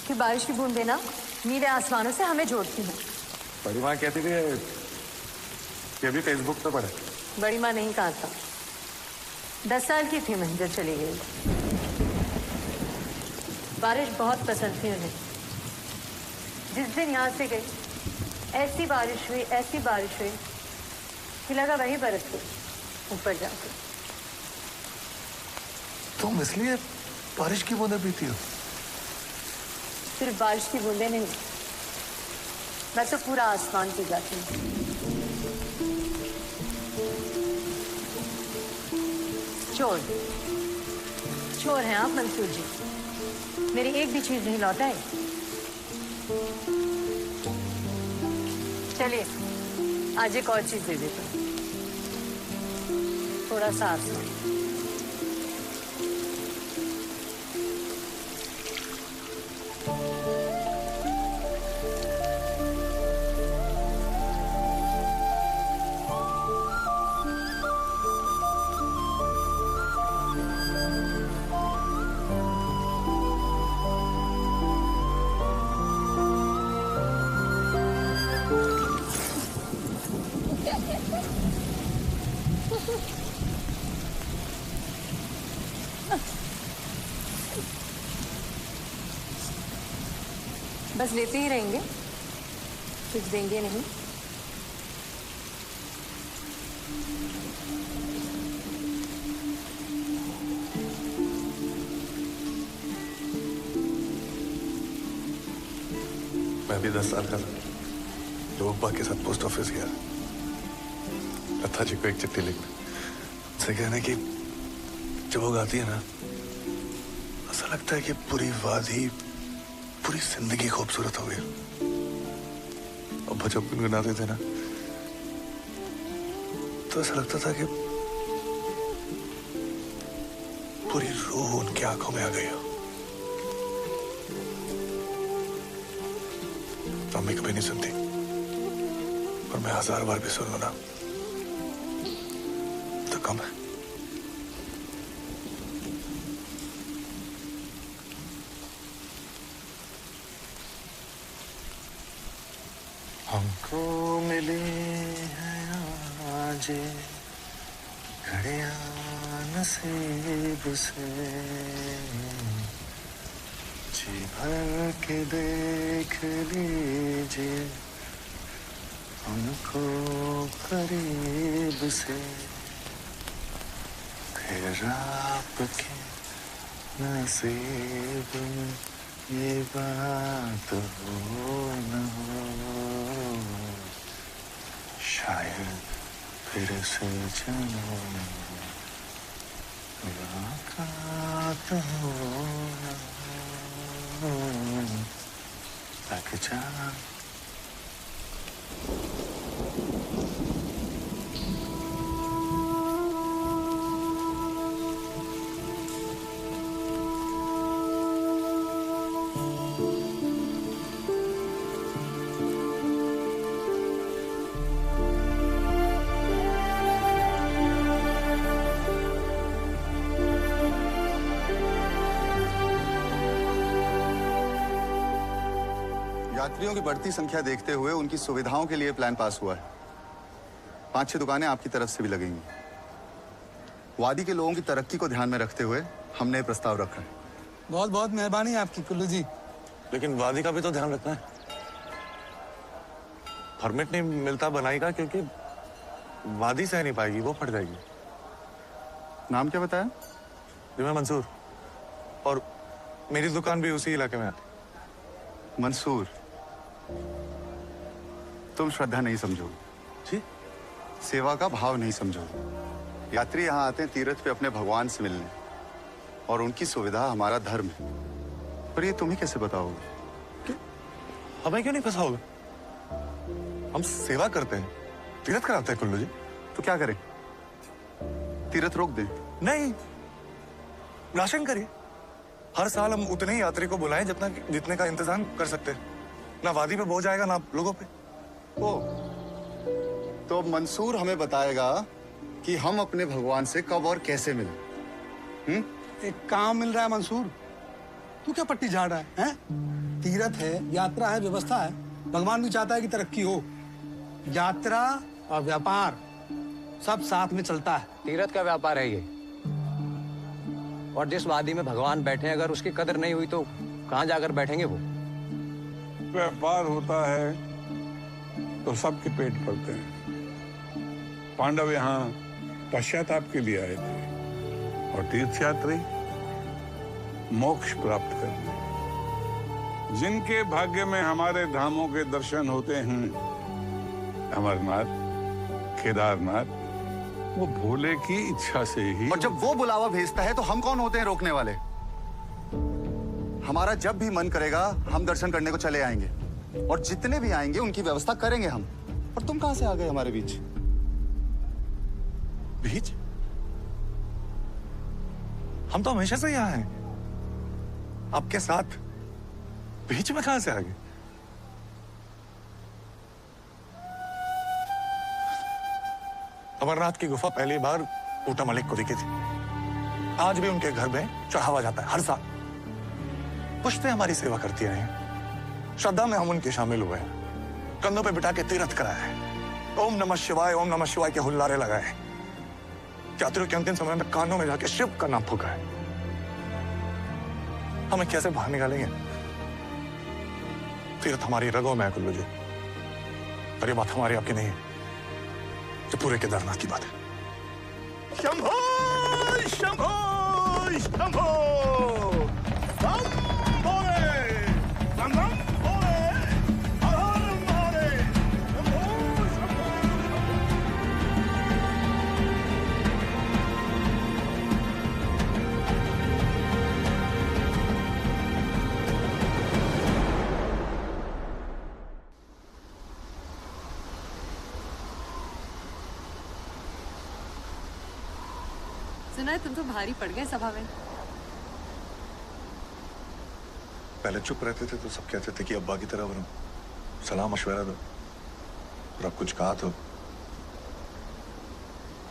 कि बारिश की बूंदें ना नीले आसमानों से हमें जोड़ती हैं। बड़ी माँ कहती थी, ये भी फेसबुक पे पढ़े। बड़ी माँ नहीं कहा था। 10 साल की थी मैं जब चली गई। बारिश बहुत पसंद थी उन्हें। जिस दिन यहाँ से गई ऐसी बारिश हुई कि लगा वही बरस गई ऊपर जाके। तुम इसलिए बारिश की बूंदें पीती हो? सिर्फ बारिश की बूंदें नहीं, मैं तो पूरा आसमान पी जाती हूँ। चोर हैं आप मंसूर जी। मेरी एक भी चीज नहीं लौटाई। चलिए आज एक और चीज दे देता हूँ, थोड़ा सा आसमान। बस लेते ही रहेंगे, कुछ देंगे नहीं। मैं भी 10 साल का था जब अब्बा के साथ पोस्ट ऑफिस गया। लता जी को एक चिट्ठी लिखना, उनसे कहना कि जब वो गाती है ना, ऐसा लगता है कि पूरी वादी, पूरी जिंदगी खूबसूरत हो गई। अब्बा जब गुनगुनाते थे ना, तो ऐसा लगता था कि पूरी रूह उनकी आंखों में आ गई हो। मम्मी कभी नहीं सुनती, और मैं 1000 बार भी सुन लूं ना तो कम है। हमको मिली है आज घड़ियां नसीब से, जी भर के देख लीजिए हमको करीब से, फिर आपके नसीब में ये बात हो न हो, शायद फिर से जन्म मुलाकात हो न हो। लग जा यात्रियों की बढ़ती संख्या देखते हुए उनकी सुविधाओं के लिए प्लान पास हुआ है। 5-6 दुकानें आपकी तरफ से भी लगेंगी। वादी के लोगों की तरक्की को ध्यान में रखते हुए हमने ये प्रस्ताव रखा है। बहुत बहुत मेहरबानी आपकी कुल्लू जी। लेकिन वादी का भी तो ध्यान रखना है। परमिट नहीं मिलता बनाई का, क्योंकि वादी सह नहीं पाएगी, वो फट जाएगी। नाम क्या बताया? जी मैं मंसूर, और मेरी दुकान भी उसी इलाके में आती। मंसूर, तुम श्रद्धा नहीं समझोगे जी, सेवा का भाव नहीं समझोगे। यात्री यहाँ आते हैं तीर्थ पे अपने भगवान से मिलने, और उनकी सुविधा हमारा धर्म है। पर ये तुम ही कैसे बताओगे? हमें क्यों नहीं फंसाओगे? हम सेवा करते हैं, तीर्थ कराते हैं कुल्लू जी। तो क्या करें? तीर्थ रोक दें? नहीं, राशन करिए। हर साल हम उतने ही यात्री को बुलाएं जितने का इंतजाम कर सकते हैं। ना वादी पे बोझ आएगा ना लोगों पे। ओ, तो मंसूर हमें बताएगा कि हम अपने भगवान से कब और कैसे मिलें। एक काम मिल रहा है मंसूर, तू क्या पट्टी झाड़ रहा है? तीर्थ है, यात्रा है, व्यवस्था है। भगवान भी चाहता है कि तरक्की हो। यात्रा और व्यापार सब साथ में चलता है। तीर्थ का व्यापार है ये, और जिस वादी में भगवान बैठे हैं, अगर उसकी कदर नहीं हुई तो कहाँ जाकर बैठेंगे वो? व्यापार होता है तो सबके पेट भरते हैं। पांडव यहाँ पश्चाताप के लिए आए थे और तीर्थयात्री मोक्ष प्राप्त करने। जिनके भाग्य में हमारे धामों के दर्शन होते हैं, अमरनाथ, केदारनाथ, वो भोले की इच्छा से ही। और जब वो बुलावा भेजता है तो हम कौन होते हैं रोकने वाले? हमारा जब भी मन करेगा हम दर्शन करने को चले आएंगे, और जितने भी आएंगे उनकी व्यवस्था करेंगे हम। और तुम कहां से आ गए हमारे बीच? बीच? हम तो हमेशा से यहाँ हैं, आपके साथ। बीच में कहां से आ गए? अमरनाथ की गुफा पहली बार ऊटा मलिक को दिखी थी। आज भी उनके घर में चढ़ावा जाता है हर साल। पुश्तें हमारी सेवा करती रही हैं। श्रद्धा में हम उनके शामिल हुए हैं। कंधों पे बिठा के तीर्थ कराया है। ओम नमः शिवाय के हुल्लारे लगाए। यात्रियों के अंतिम समय में कानों में जाके शिव का नाम फूका है। हमें कैसे बाहर निकालेंगे? तीर्थ हमारी रगों में है कुल्लू जी। पर ये बात हमारी आपकी नहीं है, ये पूरे केदारनाथ की बात है। शंभो शंभो शंभो, बम भोले, बम बम भोले, हर हर महादेव, शंभो शंभो। सुना है तुम तो भारी पड़ गए सभा में। पहले चुप रहते थे तो सब कहते थे कि अब्बा की तरह बनो, सलाह मशवरा दो, और अब कुछ कहा तो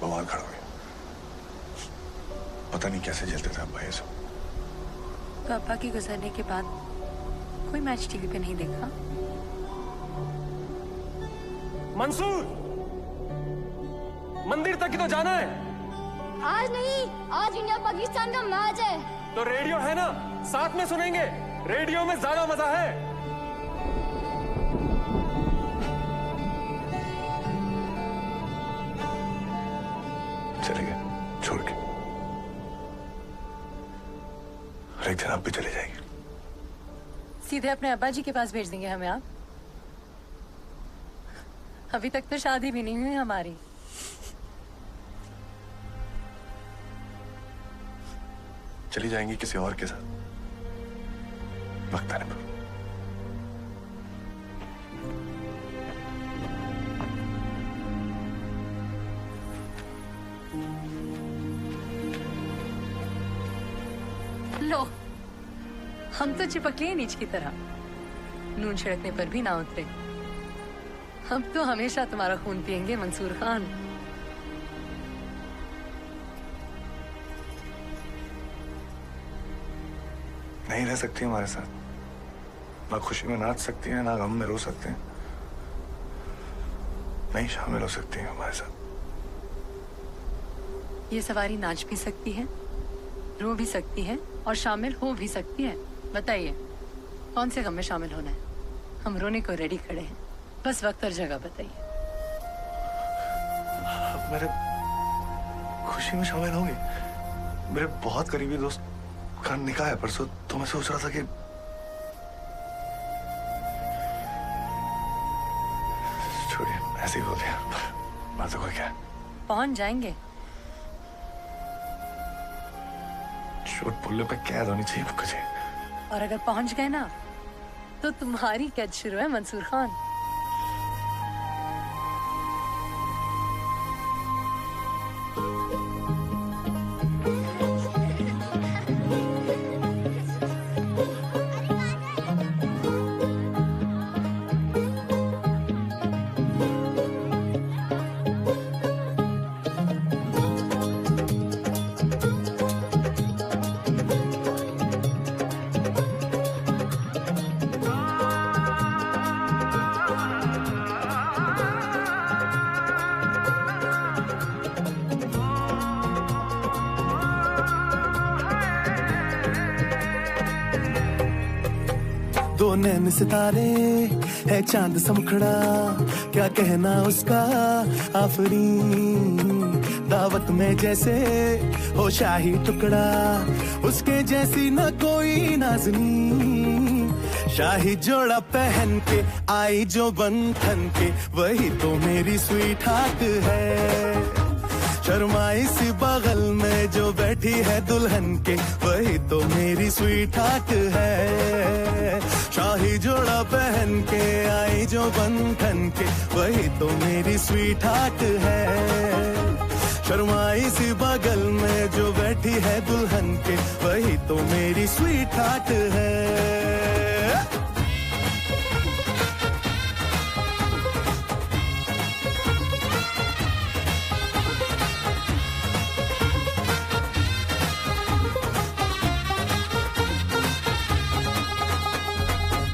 बवाल खड़ा हो गया। पता नहीं कैसे झेलते थे अब्बा ये सब। तो अब्बा के गुजरने के बाद कोई मैच टीवी पे नहीं देखा? मंसूर, मंदिर तक ही तो जाना है। आज नहीं, आज इंडिया पाकिस्तान का मैच है। तो रेडियो है ना, साथ में सुनेंगे। रेडियो में ज्यादा मजा है। चले गए छोड़ के, और एक दिन आप भी चले जाएंगे। सीधे अपने अब्बा जी के पास भेज देंगे हमें आप? अभी तक तो शादी भी नहीं हुई हमारी। चली जाएंगी किसी और के साथ, वक्त आने पर। लो, हम तो चिपक लिए नीच की तरह, नून छिड़कने पर भी ना उतरे। हम तो हमेशा तुम्हारा खून पिएंगे मंसूर खान। नहीं रह सकती हमारे साथ, ना खुशी में नाच सकती हैं, ना गम में रो सकते हैं, नहीं शामिल हो सकती हैं हमारे साथ। ये सवारी नाच भी सकती है, रो भी सकती है और शामिल हो भी सकती है। बताइए कौन से गम में शामिल होना है? हम रोने को रेडी खड़े हैं, बस वक्त और जगह बताइए। मेरे खुशी में शामिल होंगे? मेरे बहुत करीबी दोस्त का निकाह है परसों, तो मैं सोच रहा था कि छोड़िए, ऐसे ही बोल दिया। बात तो कोई क्या है। पहुंच जाएंगे। झूठ बोलने पे कैद होनी चाहिए मुझे। और अगर पहुंच गए ना तो तुम्हारी कैद शुरू है मंसूर खान। दो नैन सितारे है चांद समखड़ा, क्या कहना उसका आफरीन। दावत में जैसे हो शाही टुकड़ा, उसके जैसी न कोई नाज़नीन। शाही जोड़ा पहन के आई जो बंधन के, वही तो मेरी स्वीट हार्ट है। शर्माई सी बगल में जो बैठी है दुल्हन के, वही तो मेरी स्वीट हार्ट है। शाही जोड़ा पहन के आई जो बंधन के, वही तो मेरी स्वीट हार्ट है। शर्माई सी बगल में जो बैठी है दुल्हन के, वही तो मेरी स्वीट हार्ट है।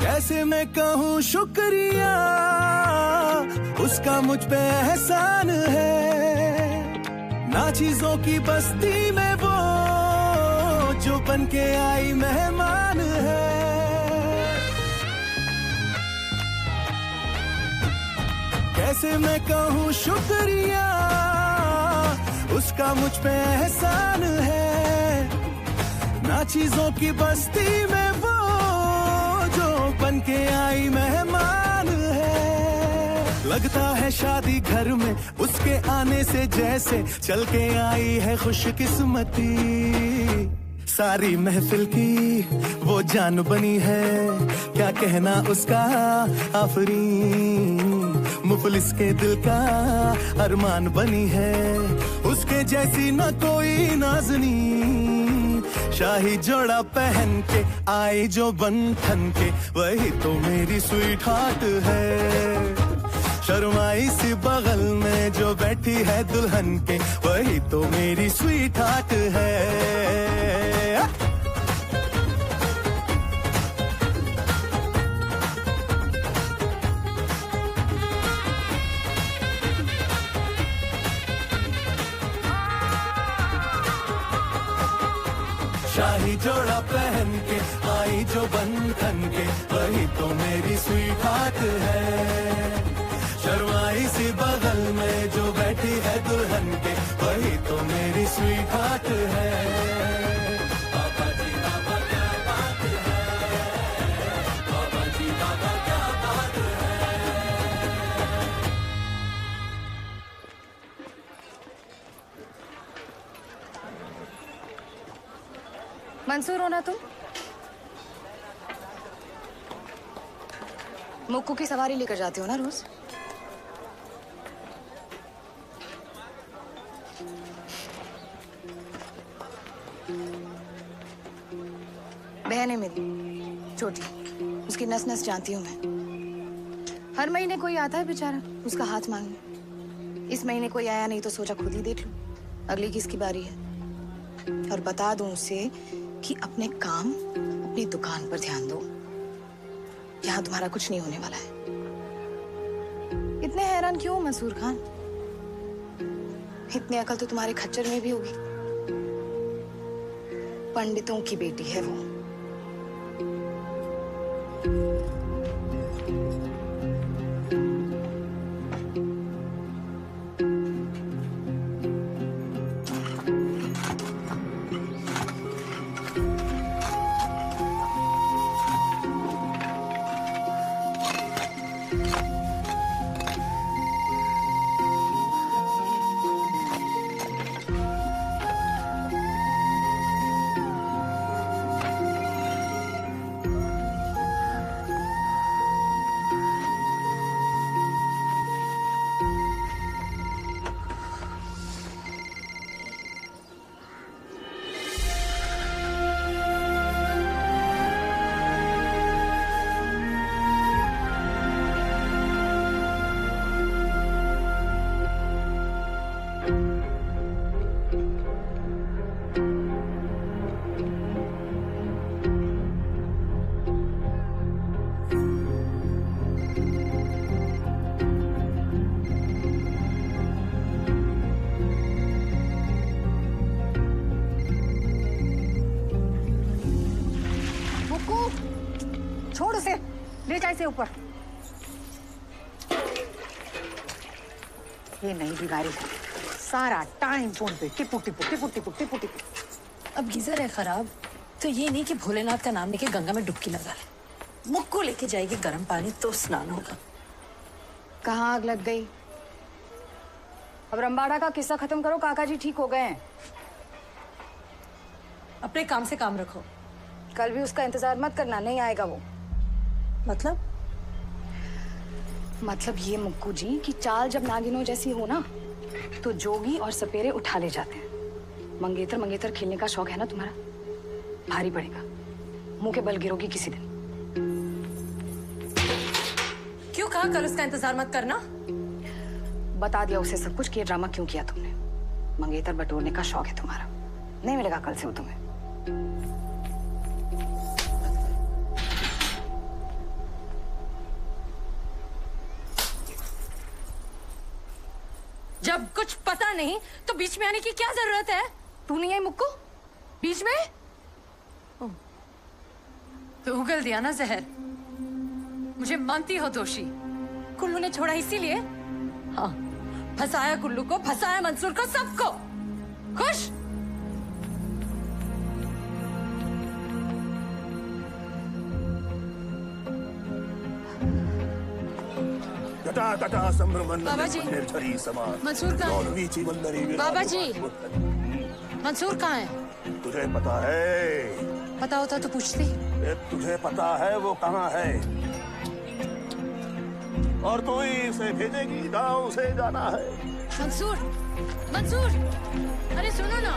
कैसे मैं कहूँ शुक्रिया, उसका मुझ पे एहसान है। ना चीजों की बस्ती में वो जो बन के आई मेहमान है। कैसे मैं कहूँ शुक्रिया, उसका मुझ पे एहसान है। ना चीजों की बस्ती में वो जो बन के आई मेहमान है। लगता है शादी घर में उसके आने से जैसे चल के आई है खुशकिस्मती। सारी महफिल की वो जान बनी है, क्या कहना उसका आफरीन। मुफलिस के दिल का अरमान बनी है, उसके जैसी न कोई नाज़नीन। शाही जोड़ा पहन के आई जो बंधन के, वही तो मेरी स्वीट हार्ट है। शर्माई सी बगल में जो बैठी है दुल्हन के, वही तो मेरी स्वीट हार्ट है। शाही जोड़ा पहन के आई जो बंधन के, वही तो मेरी स्वीट हार्ट है। शर्माई सी बगल में जो बैठी है दुल्हन के, वही तो मेरी स्वीट हार्ट है। बाबा जी बाबा क्या बात है, बाबा जी बाबा क्या बात है। मंसूर हो ना तुम? मुक्कू की सवारी लेकर जाते हो ना रोज? बहन है मेरी छोटी, उसकी नस नस जानती हूँ मैं। हर महीने कोई आता है बेचारा उसका हाथ मांगने। इस महीने कोई आया नहीं तो सोचा खुद ही देख लूं, अगली किसकी बारी है। और बता दूं उसे कि अपने काम अपनी दुकान पर ध्यान दो, यहाँ तुम्हारा कुछ नहीं होने वाला है। इतने हैरान क्यों मंसूर खान? इतनी अकल तो तुम्हारे खच्चर में भी होगी। पंडितों की बेटी है वो। से ऊपर। ये नई बीमारी सारा टाइम फोन पे टिपू टिपू टिपू टिपू टिपू टिपू। अब गीजर है खराब तो ये नहीं कि भोलेनाथ का नाम लेके गंगा में डुबकी लगा ले। मुख को लेके जाएगी गर्म पानी तो स्नान होगा। कहाँ आग लग गई? अब रंबाड़ा का किस्सा खत्म करो, काका जी ठीक हो गए हैं। अपने काम से काम रखो। कल भी उसका इंतजार मत करना, नहीं आएगा वो। मतलब ये मुक्कू जी की चाल जब नागिनों जैसी हो ना तो जोगी और सपेरे उठा ले जाते हैं। मंगेतर खेलने का शौक है ना तुम्हारा, भारी पड़ेगा, मुंह के बल गिरोगी किसी दिन। क्यों कहा कल उसका इंतजार मत करना? बता दिया उसे सब कुछ कि ये ड्रामा क्यों किया तुमने। मंगेतर बटोरने का शौक है तुम्हारा, नहीं मिलेगा कल से वो तुम्हें। जब कुछ पता नहीं तो बीच में आने की क्या जरूरत है? तू नहीं आई मुक्कू बीच में? तो उगल दिया ना जहर। मुझे मानती हो दोषी। कुल्लू ने छोड़ा इसीलिए? हाँ, फंसाया कुल्लू को, फंसाया मंसूर को, सबको। खुश? बाबा जी, मंसूर कहाँ है? बाबा जी, मंसूर कहाँ है? तुझे पता है? पता होता तो पूछती। तुझे पता है वो कहाँ है? और तू ही इसे भेजेगी, गांव से जाना है। मंसूर, मंसूर, अरे सुनो ना।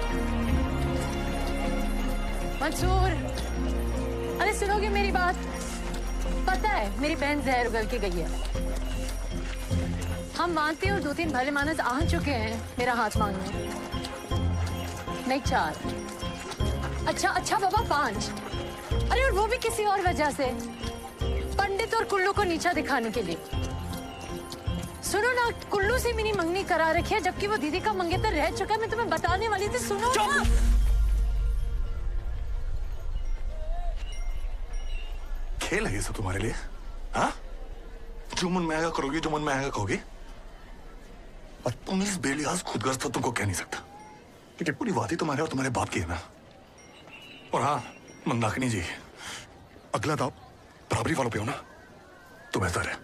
मंसूर, अरे सुनोगे मेरी बात? पता है मेरी बहन जहर उगल के गई है। हम मानते हो 2-3 भले मानस आ चुके हैं मेरा हाथ मांगने। नहीं 4। अच्छा बाबा 5। अरे और वो भी किसी और वजह से, पंडित और कुल्लू को नीचा दिखाने के लिए। सुनो ना, कुल्लू से मेरी मंगनी करा रखी है जबकि वो दीदी का मंगेतर रह चुका है। मैं तुम्हें बताने वाली थी, सुनो ना। खेल है ये सब तुम्हारे लिए? हाँ, जो मन में आएगा करोगी, जो मन में आएगा कहोगी। और तुम इस बेलिहाज खुदगर्ज तो तुमको कह नहीं सकता, क्योंकि पूरी वादी तुम्हारे और तुम्हारे बाप की है ना। और हाँ मंदाकिनी जी, अगला दाव बराबरी वालों पे हो ना तो बेहतर है।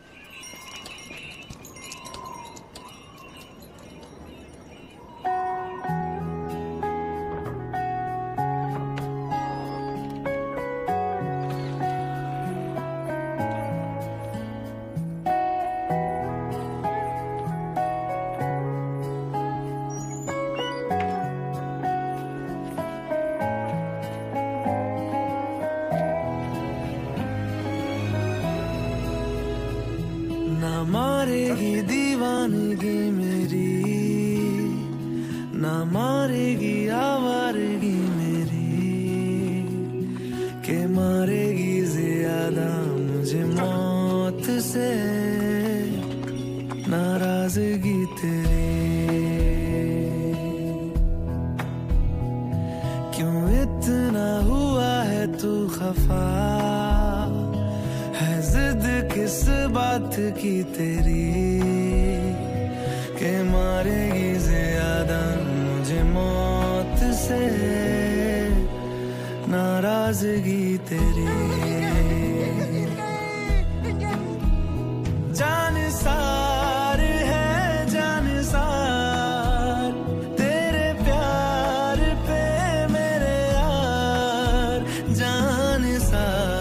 मारेगी दीवानगी मेरी, ना मारेगी आवारगी मेरी, के मारेगी ज्यादा मुझे मौत से नाराजगी तेरी। क्यों इतना हुआ है तू खफा, है जिद किस बात की तेरी, के मारेगी ज्यादा मुझे मौत से नाराजगी तेरी। जान सार है जान सार, तेरे प्यार पे मेरे यार जान सार।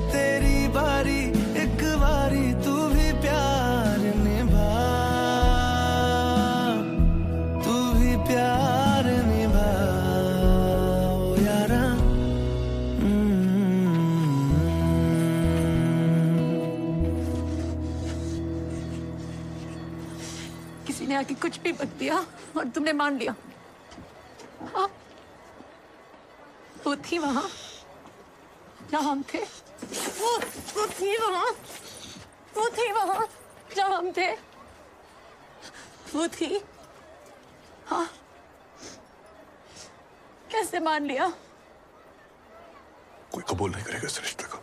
तेरी बारी एक बारी तू भी प्यार निभा। प्यार निभाओ यारा। किसी ने आके कुछ भी बक दिया और तुमने मान लिया। वो थी वहां जहां हम थे। वो थी वहां जहां हम थे। वो थी। हाँ, कैसे मान लिया? कोई कबूल नहीं करेगा इस रिश्ते को।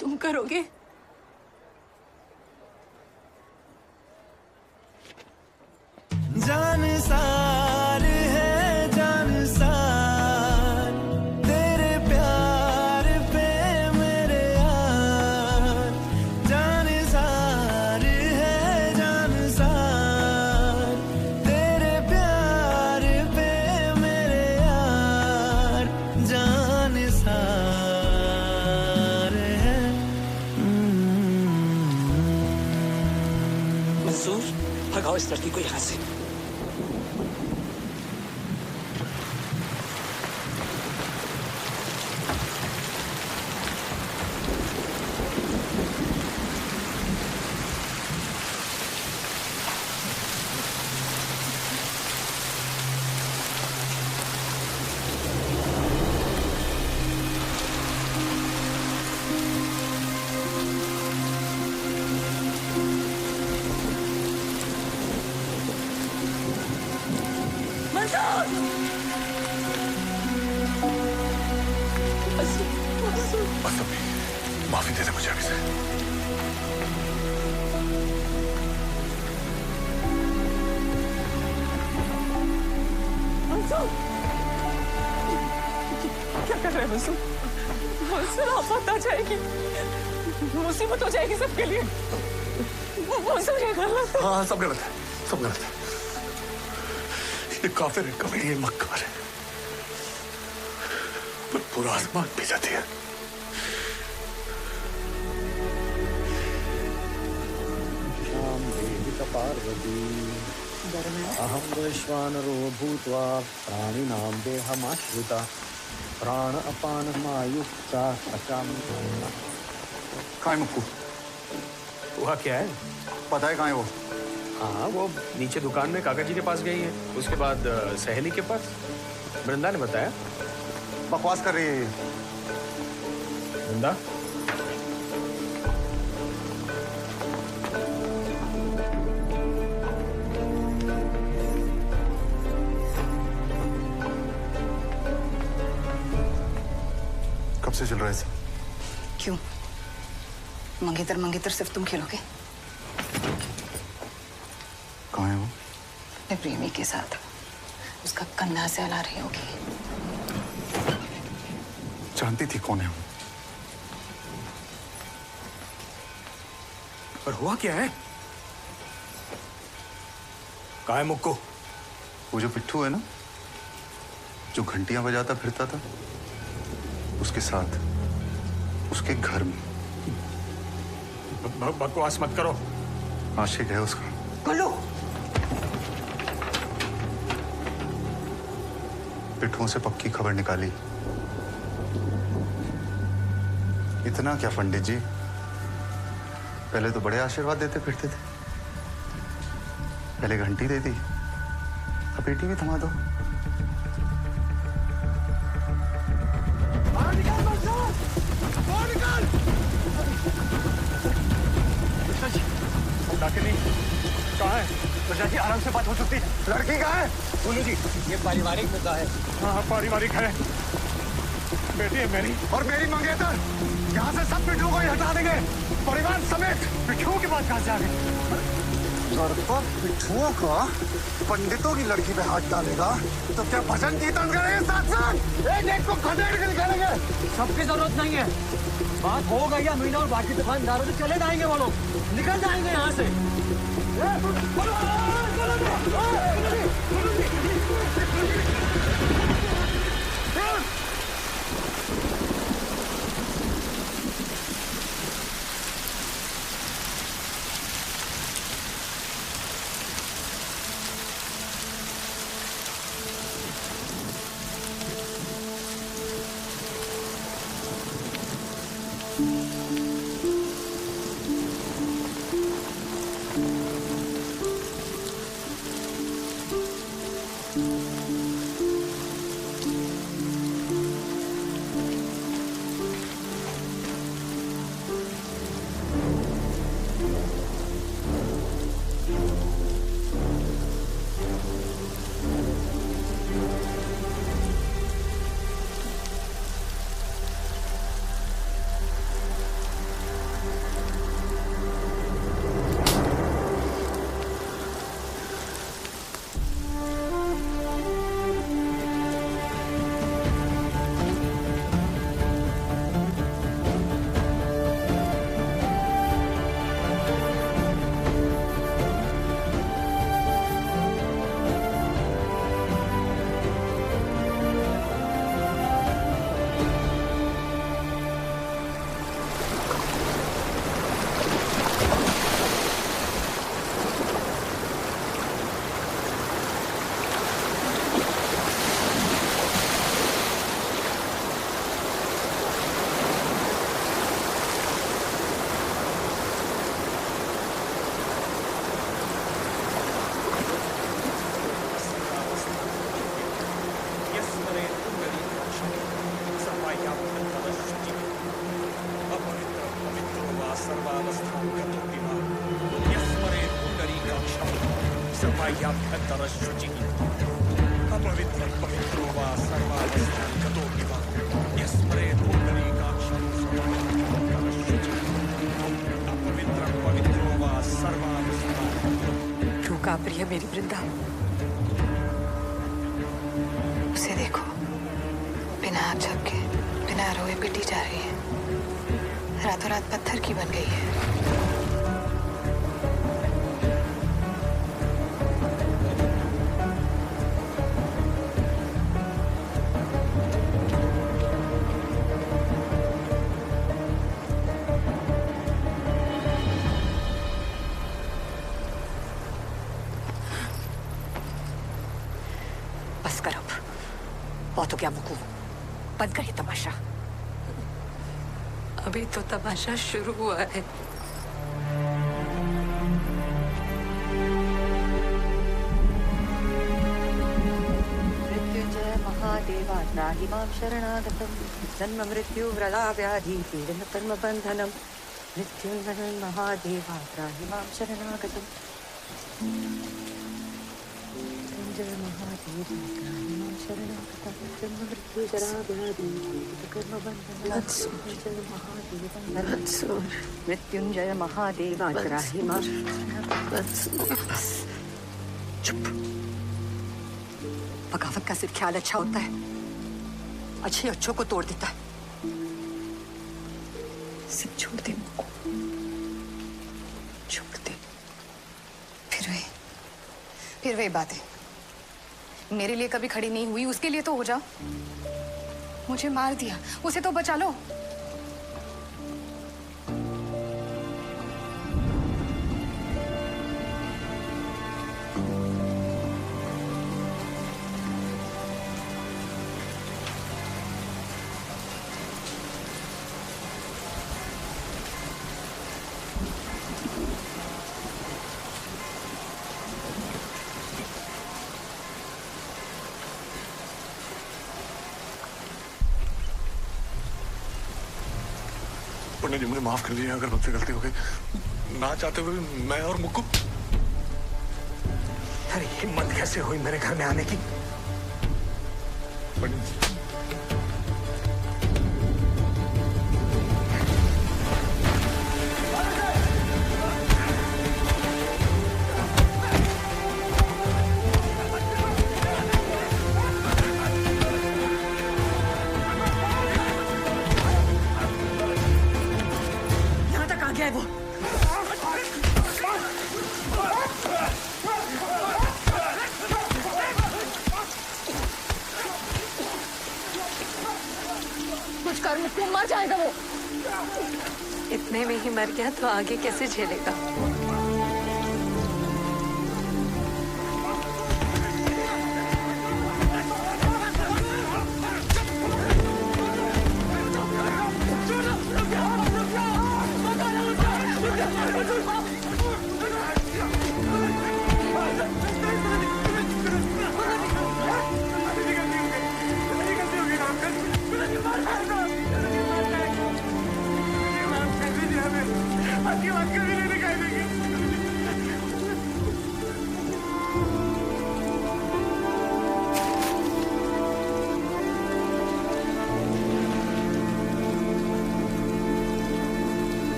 तुम करोगे? जान सार है जान सार, तेरे प्यार पे मेरे यार। जान सार है जान सार, तेरे प्यार पे मेरे यार। जान सार है। मंसूर, भगाओ इस लड़की को यहाँ से। माफी दे दे मुझे अभी से। क्या कर रहे हैं मंसूर? मंसूर, आफत आ जाएगी, मुसीबत हो जाएगी सबके लिए। मंसूर, ये गलत है। हाँ, सब गलत है, सब गलत है। ये काफिर है, कभी ये मक्कार है, पर पूरा आसमान पी जाती है। पार्वती अहम वैश्वानरो भूत्वा प्राणिनां देहमाश्रिता प्राण अपान मायुक्ता पचामि। कहाँ है मुक्कू? वहाँ क्या है? पता है कहाँ है वो? हाँ, वो नीचे दुकान में काका जी के पास गई है, उसके बाद सहेली के पास। वृंदा ने बताया। बकवास कर रही है ये। वृंदा, कब से चल रहा है? क्यों? मंगेतर सिर्फ तुम खेलोगे? कहाँ है वो? अपने प्रेमी के साथ। उसका कन्ना से हला रही होगी। जानती थी कौन है वो? पर हुआ क्या है? कहाँ है मुक्कू? वो जो पिट्ठू है ना, जो घंटियां बजाता फिरता था, उसके साथ, उसके घर में। बकवास मत करो। आशिक है उसका। कल्लू, पिट्ठुओं से पक्की खबर निकाली। इतना क्या पंडित जी, पहले तो बड़े आशीर्वाद देते फिरते थे। पहले घंटी दे दी, अब बेटी भी थमा दो। कहाँ है? प्रजा जी, आराम से बात हो सकती है। लड़की कहाँ है? बोलो जी, ये पारिवारिक मुद्दा है। हाँ, पारिवारिक है। बेटी है मेरी। और मेरी मंगेतर। यहाँ से सब पिट्ठुओं को ही हटा देंगे, परिवार समेत। पिट्ठुओं के पास कहाँ से आ गए? पिट्ठुओं का पंडितों की लड़की पे हाथ डालेगा तो क्या भजन कीर्तन करेंगे साथ साथ? एक एक को खदेड़ के निकालेंगे। सबकी जरूरत नहीं है। बात हो गई है, मीना और बाकी दुकानदारों से चले जाएंगे वो लोग, निकल जाएंगे यहाँ से। सर्वाभ्यन्तरशुचिः अपवित्रं पवित्रो वा सर्वावस्थान् गतोऽपि वा यस्मरेत् पुण्डरीकाक्षं सर्वाभ्यन्तरशुचिः अपवित्रं पवित्रो वा सर्वावस्थान्। रूका प्रिय मेरी वृंदा, उसे देखो, बिना आप झपके, बिना रोए पिटी जा रही है, रातों रात पत्थर की बन गई है। बस कर अब, बहुत हो गया मुकू, बंद करिए तमाशा। अभी तो तमाशा शुरू हुआ है। मृत्युंजय महादेवा त्राहि मां शरणागतम् जन्म मृत्यु व्रणा व्याधि पीडन कर्म बंधनम् मृत्युंजय महादेवा त्राहि मां शरणागतम् मृत्युंजय महादेवा त्राहि मां शरणागतम् जन्म मृत्यु जरा व्याधि पीडन कर्म बंधनम् मृत्युंजय महादेवा त्राहि मां बस चुप। बगावत का सिर्फ ख्याल अच्छा होता है, अच्छे अच्छों को तोड़ देता है। सब छोड़ दे मुझको, छोड़ दे। फिर वही बातें मेरे लिए कभी खड़ी नहीं हुई, उसके लिए तो हो जाओ। मुझे मार दिया, उसे तो बचा लो। पंडित जी मुझे माफ कर दीजिए अगर मुझसे गलती हो गई, ना चाहते हुए मैं और मुक्कू। अरे हिम्मत कैसे हुई मेरे घर में आने की? पंडित गया है वो। कुछ कर, मुझको मर जाएगा वो। इतने में ही मर गया तो आगे कैसे झेलेगा?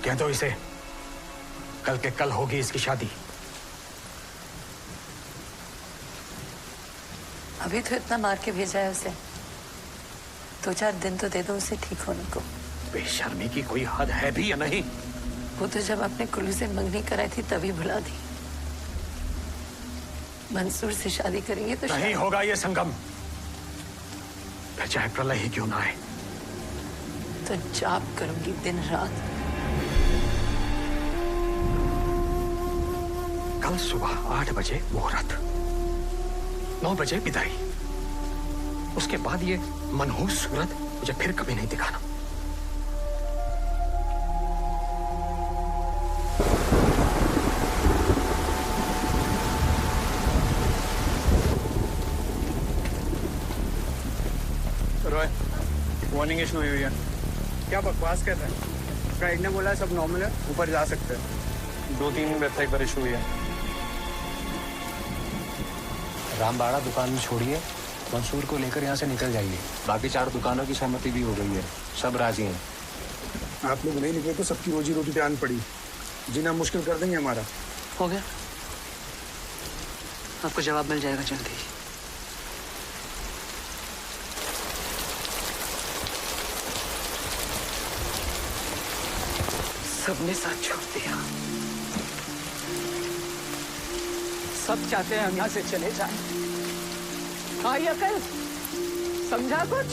कह दो इसे, कल के कल होगी इसकी शादी। अभी तो इतना मार के भेजा है उसे, 2-4 दिन तो दे दो उसे ठीक होने को। बेशर्मी की कोई हद है भी या नहीं? वो तो जब आपने कुल्लू से मंगनी कराई थी तभी भुला दी। मंसूर से शादी करेंगे तो नहीं होगा ये संगम, फिर चाहे प्रलय ही क्यों ना आए। तो जाप करूंगी दिन रात। कल सुबह 8 बजे मुहूर्त, 9 बजे विदाई। उसके बाद ये मनहूस सूरत मुझे फिर कभी नहीं दिखाना। रॉय, वार्निंग इशू हुई है। क्या बकवास कर रहे हैं? गाइड ने बोला सब नॉर्मल है, ऊपर जा सकते हैं। 2-3 वेबसाइट पर इशू हुई है। रामबाड़ा दुकान में छोड़िए, मंसूर को लेकर यहाँ से निकल जाइए। बाकी 4 दुकानों की सहमति भी हो गई है, सब राजी हैं। आप लोग नहीं निकले तो सबकी रोजी रोटी पे आन पड़ी। जीना मुश्किल कर देंगे हमारा। हो गया, आपको जवाब मिल जाएगा जल्दी। सबने साथ छोड़ दिया, सब चाहते हैं हम यहाँ से चले जाएं। आई अकल, समझा कुछ?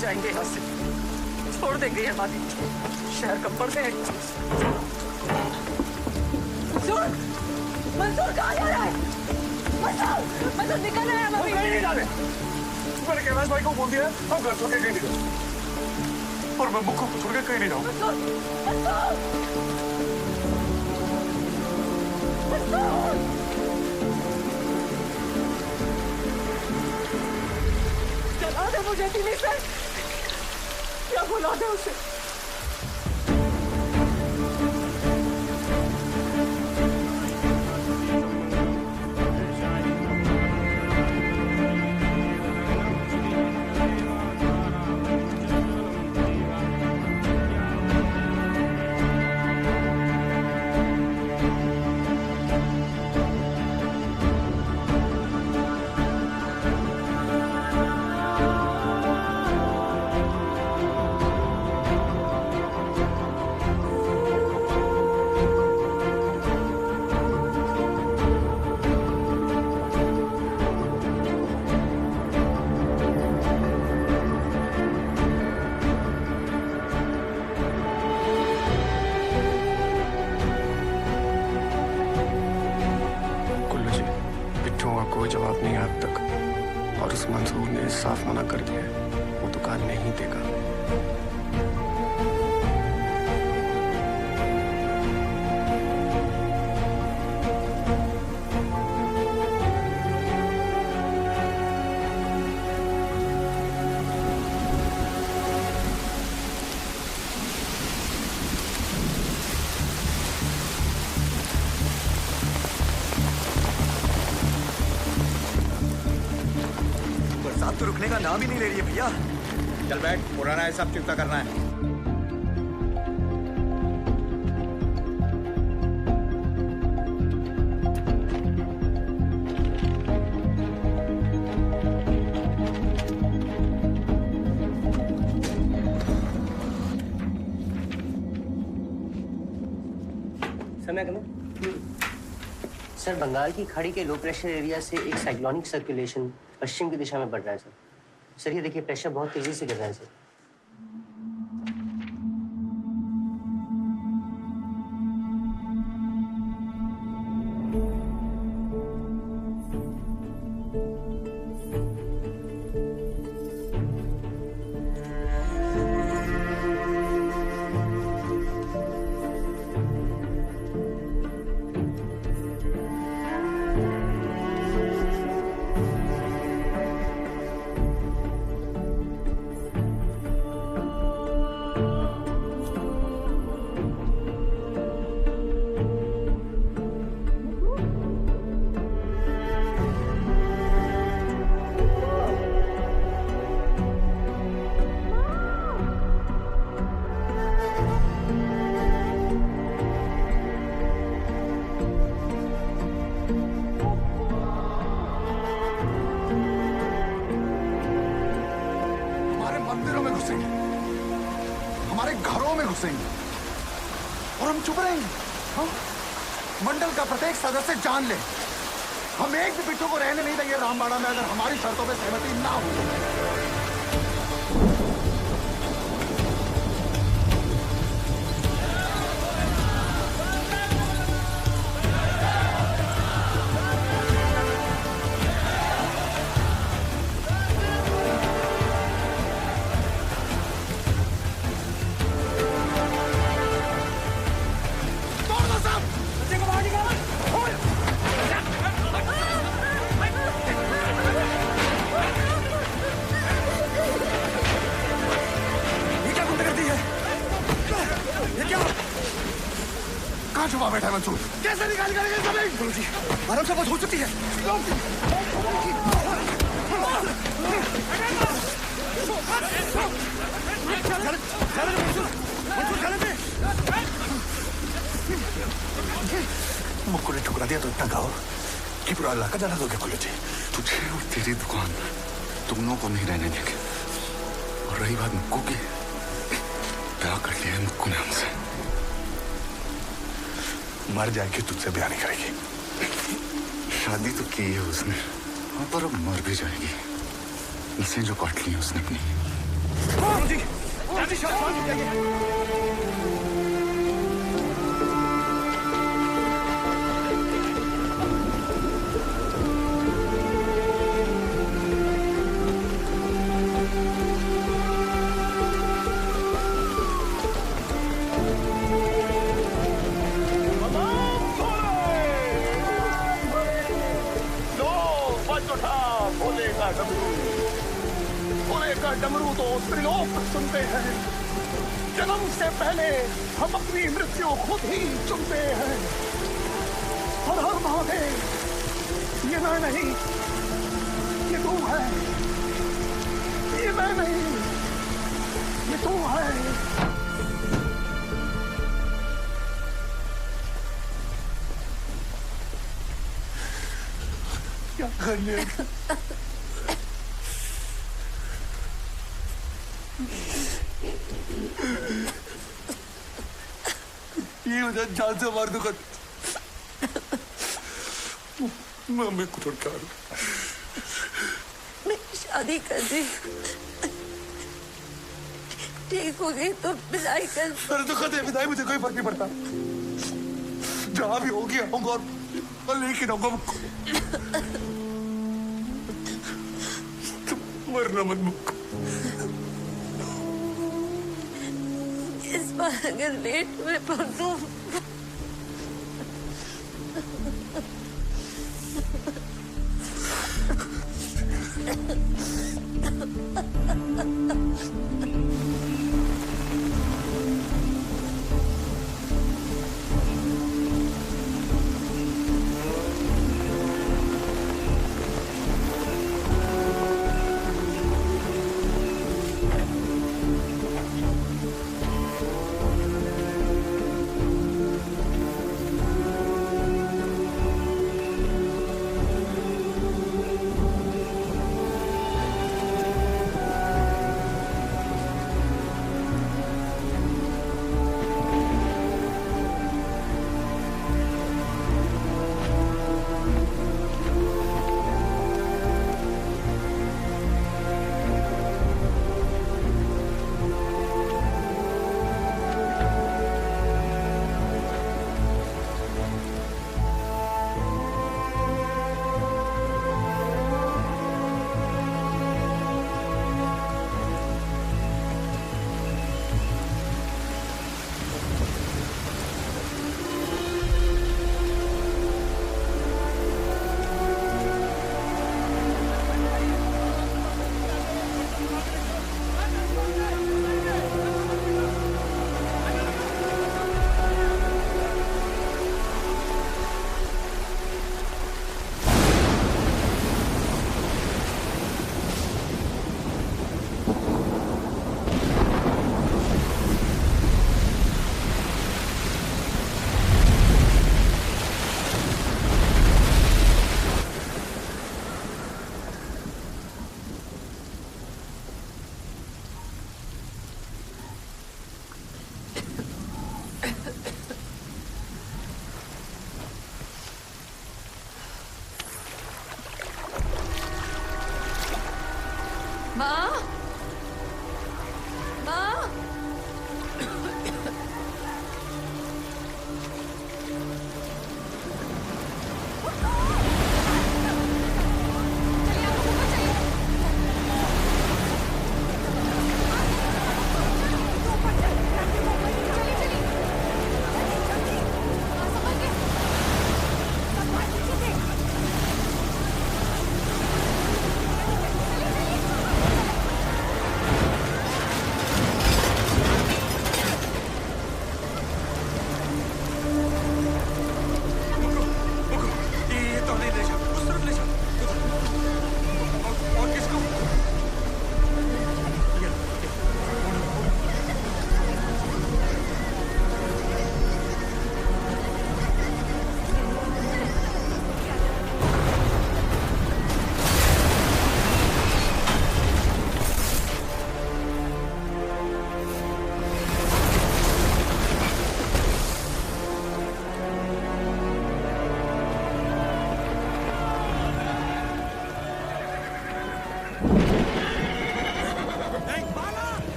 जाएंगे यहाँ से, छोड़ देंगे ये मादी शहर का पड़ते हैं। मंसूर, मंसूर कहाँ जा रहा है? मंसूर, मंसूर निकल रहा है। हम कहीं नहीं जाने। मैंने कैलाश भाई को बोल दिया हम घर छोड़ के कहीं नहीं जाओ, और मैं मुक्को को छोड़ के कहीं नहीं जाऊँ। मंसूर, मंसूर, चला दे मुझे दिल्ली से, या बुला दे उसे। कोई जवाब नहीं है अब तक, और उस मंसूर ने साफ मना कर दिया है वो दुकान नहीं देगा। तो रुकने का नाम ही नहीं ले रही है भैया। चल बैठ, पुराना हिसाब चुकता करना है। सर, बंगाल की खाड़ी के लो प्रेशर एरिया से एक साइक्लोनिक सर्कुलेशन पश्चिम की दिशा में बढ़ रहा है सर। सर ये देखिए, प्रेशर बहुत तेजी से गिर रहा है सर। हमारे घरों में घुसेंगे और हम चुप रहेंगे। हम मंडल का प्रत्येक सदस्य जान ले, हम एक भी पिट्ठू को रहने नहीं देंगे रामबाड़ा में अगर हमारी शर्तों पे सहमति ना हो। कहाँ छुपा बैठा है मंसूर? कैसे निकाल करेंगे जमीन? गुरु जी, आराम से बहुत हो चुकी है। मुक्को ने ठुकरा दिया तो इतना गाओ कि पूरा इलाका जाना दोगे गुरु जी। तुझे और तेरी दुकान दोनों को नहीं रहने देंगे। और रही बात मुक्को की, ब्याह कर लिया है मुक्को ने हमसे। मर जाएगी तुझसे ब्याह नहीं करेगी। शादी तो की है उसने, पर अब मर भी जाएगी। नसें जो काट ली है उसने अपनी। भोले का डमरू तो त्रिलोक सुनते हैं। जन्म से पहले हम अपनी मृत्यु खुद ही चुनते हैं। हर हर महादेव, ये मैं नहीं, ये तू है। ये मैं नहीं, ये तू है। क्या करने ये मुझे जान से मार दूंगा। मम्मी को छोड़ कर मैं शादी कर दी, ठीक हो गई तो विदाई कर। अरे तो कहते विदाई मुझे कोई फर्क नहीं पड़ता। जहाँ भी होगी आऊंगा और लेकिन आऊंगा मुक्को। तुम मरना मत मुक्को। इस बार अगर लेट हुए परसों माँ, माँ,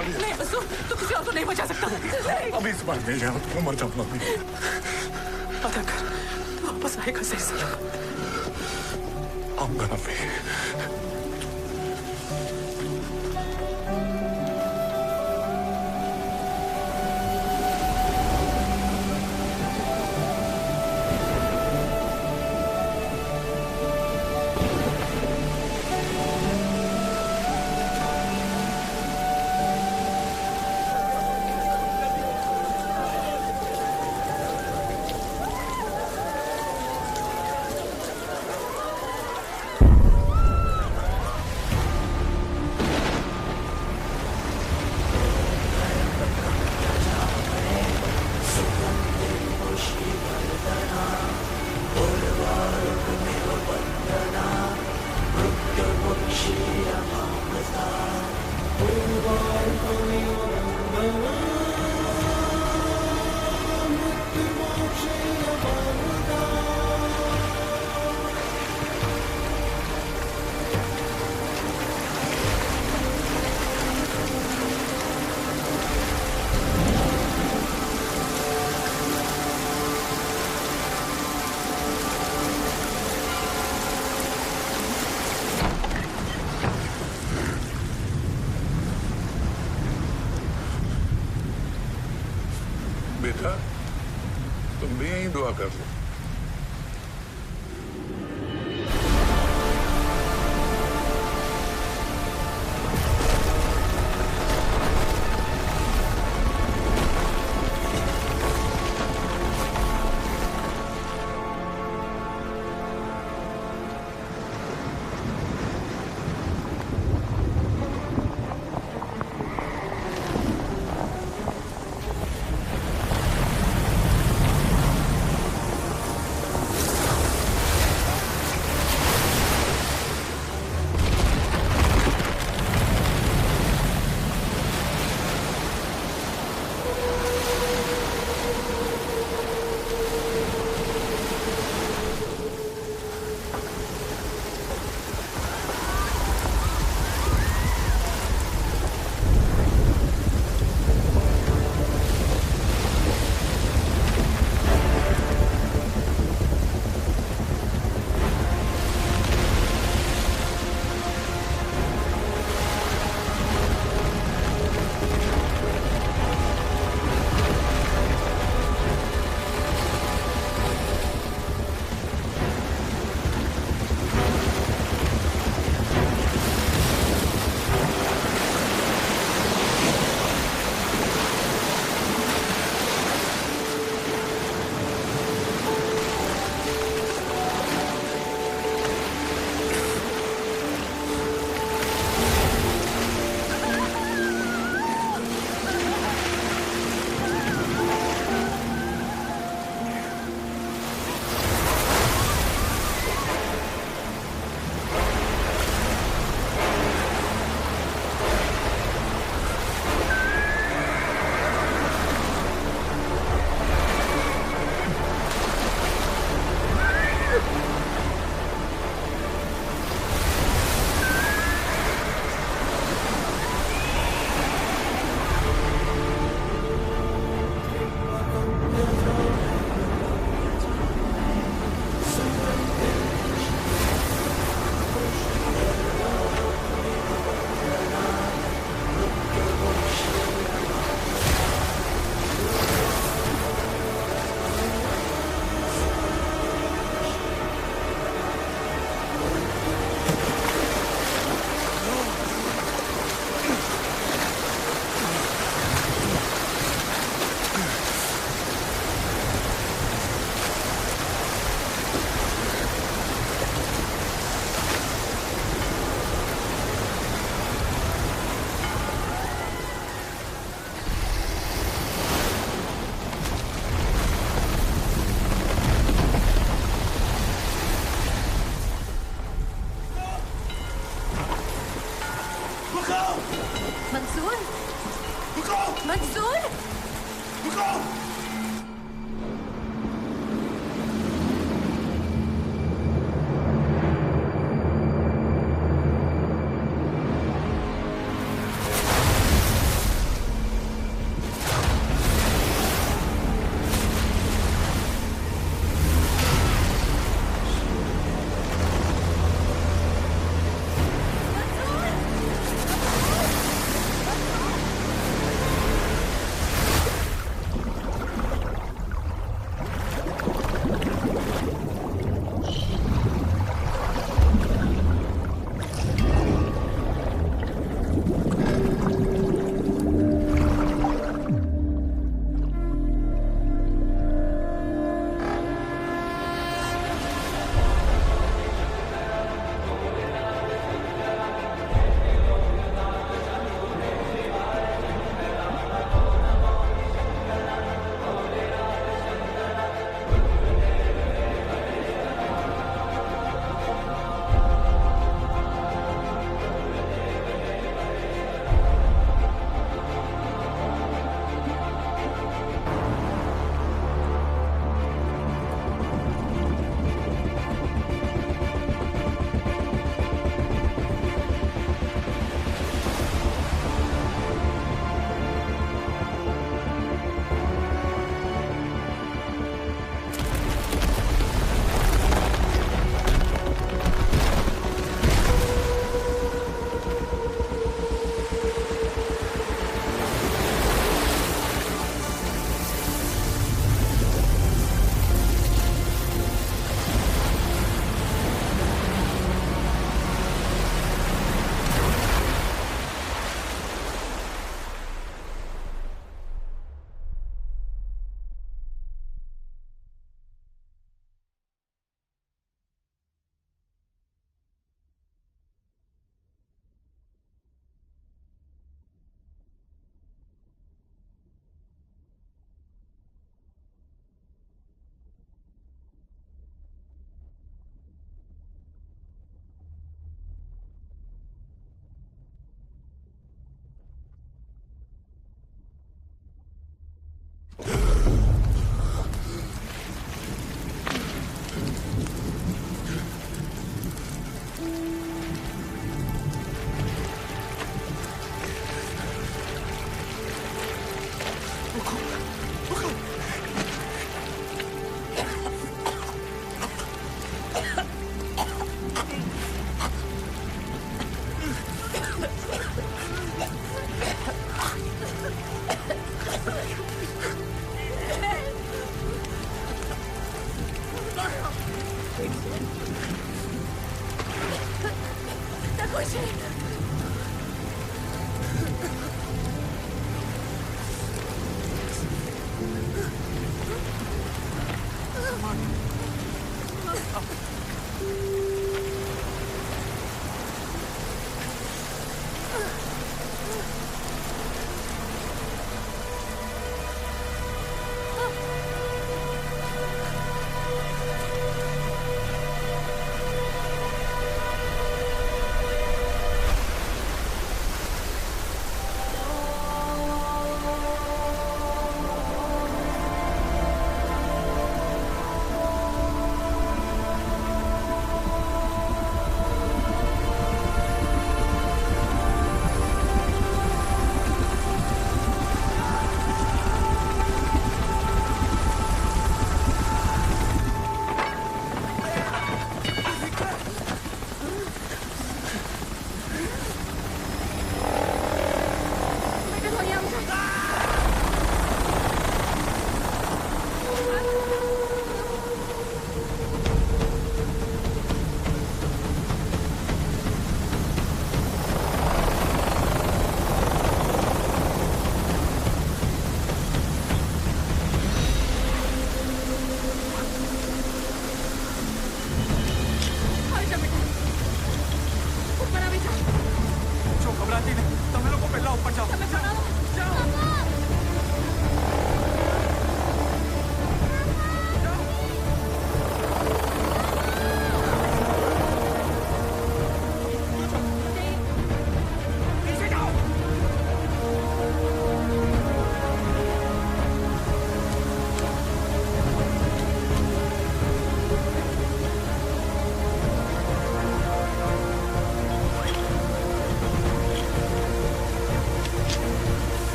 नहीं बसु, तू किसी और को नहीं बचा सकता। अभी इस बार मिल जाए तो मर जाऊंगा। पता कर, तू वापस आएगा सही सलामत। आऊंगा अभी। बेटा तुम भी यहीं दुआ कर लो।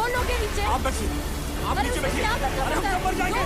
दोनों के नीचे। आप बैठिए, आप अरे नीचे उससे बैठिए। क्या मतलब अरे हम होता है? सब मर जाएंगे।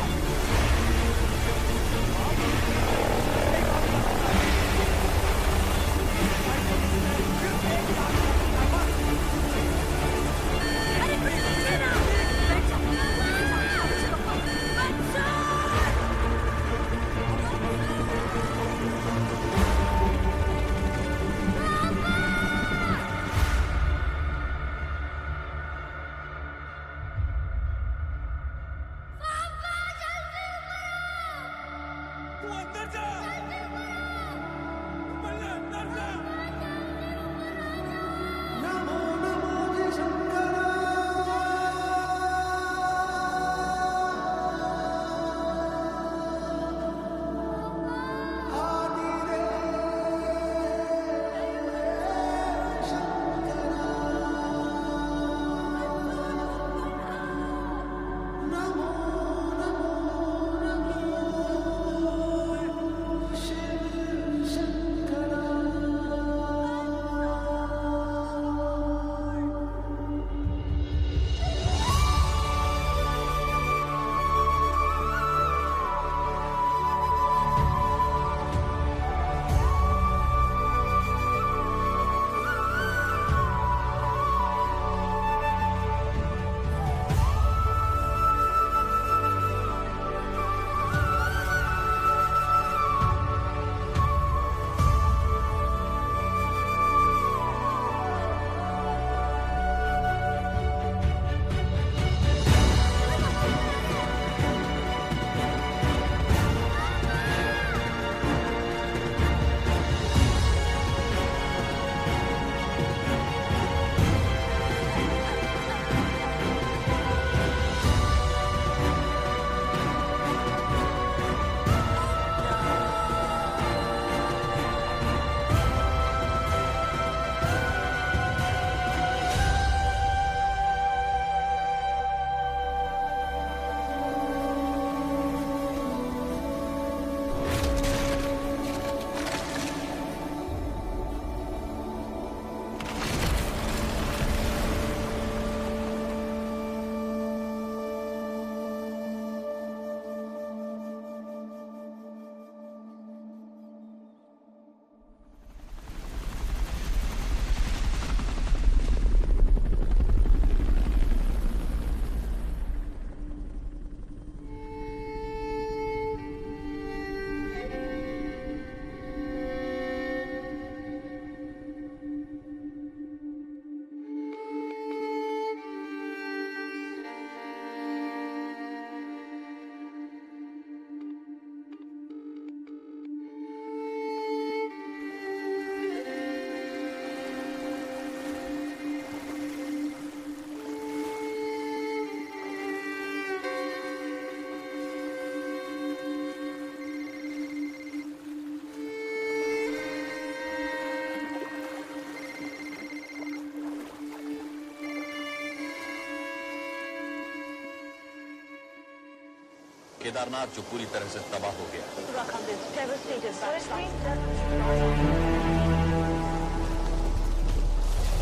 केदारनाथ जो पूरी तरह से तबाह हो गया।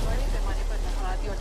बड़े पैमाने पर नफादी और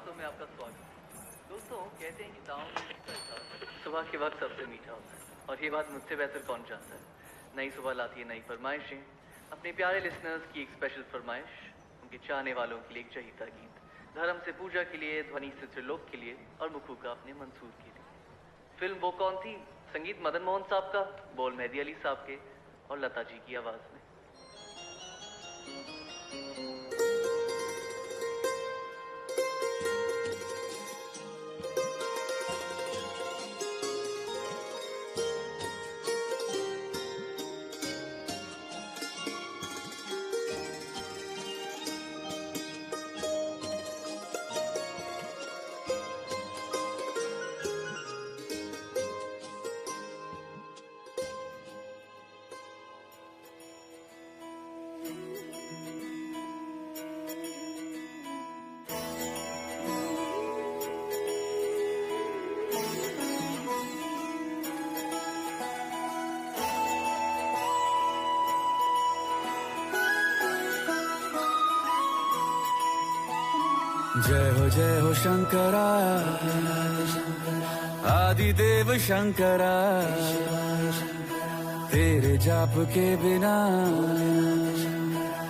बातों में आपका स्वागत। दोस्तों, कहते हैं कि दांव में सुबह के वक्त सबसे मीठा होता है, और ये बात मुझसे बेहतर कौन जानता है। नई सुबह लाती है नई फरमाइशें। अपने प्यारे लिसनर्स की एक स्पेशल फरमाइश, उनके चाहने वालों के लिए एक चहीता गीत, धर्म से पूजा के लिए, ध्वनि से त्रिलोक के लिए, और मुखू का अपने मंसूर के लिए। फिल्म वो कौन थी? संगीत मदन मोहन साहब का, बोल मेहदी अली साहब के, और लता जी की आवाज में। जय हो शंकरा, आदिदेव शंकरा, तेरे जाप के बिना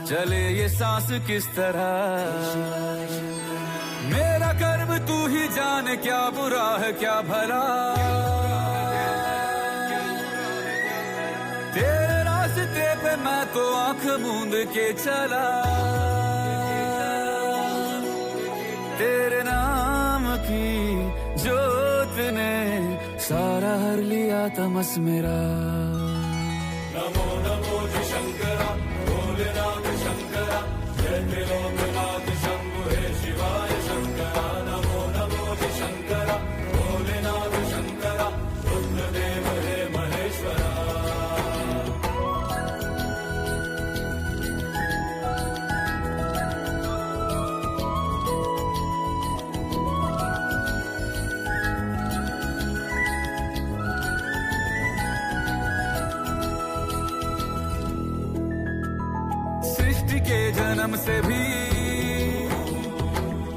चले ये सांस किस तरह। मेरा कर्म तू ही जाने, क्या बुरा है क्या भला, तेरे रास्ते पे मैं तो आंख मूंद के चला। तेरे नाम की जोत ने सारा हर लिया तमस मेरा। नमो नमो जी शंकरा, भोलेनाथ शंकरा, जय त्रिलोकनाथ शंभु हे शिवाय शंकरा। नमो नमो जी शंकरा, भोलेनाथ शंकरा, रुद्रदेव हे महेश्वरा। के जन्म से भी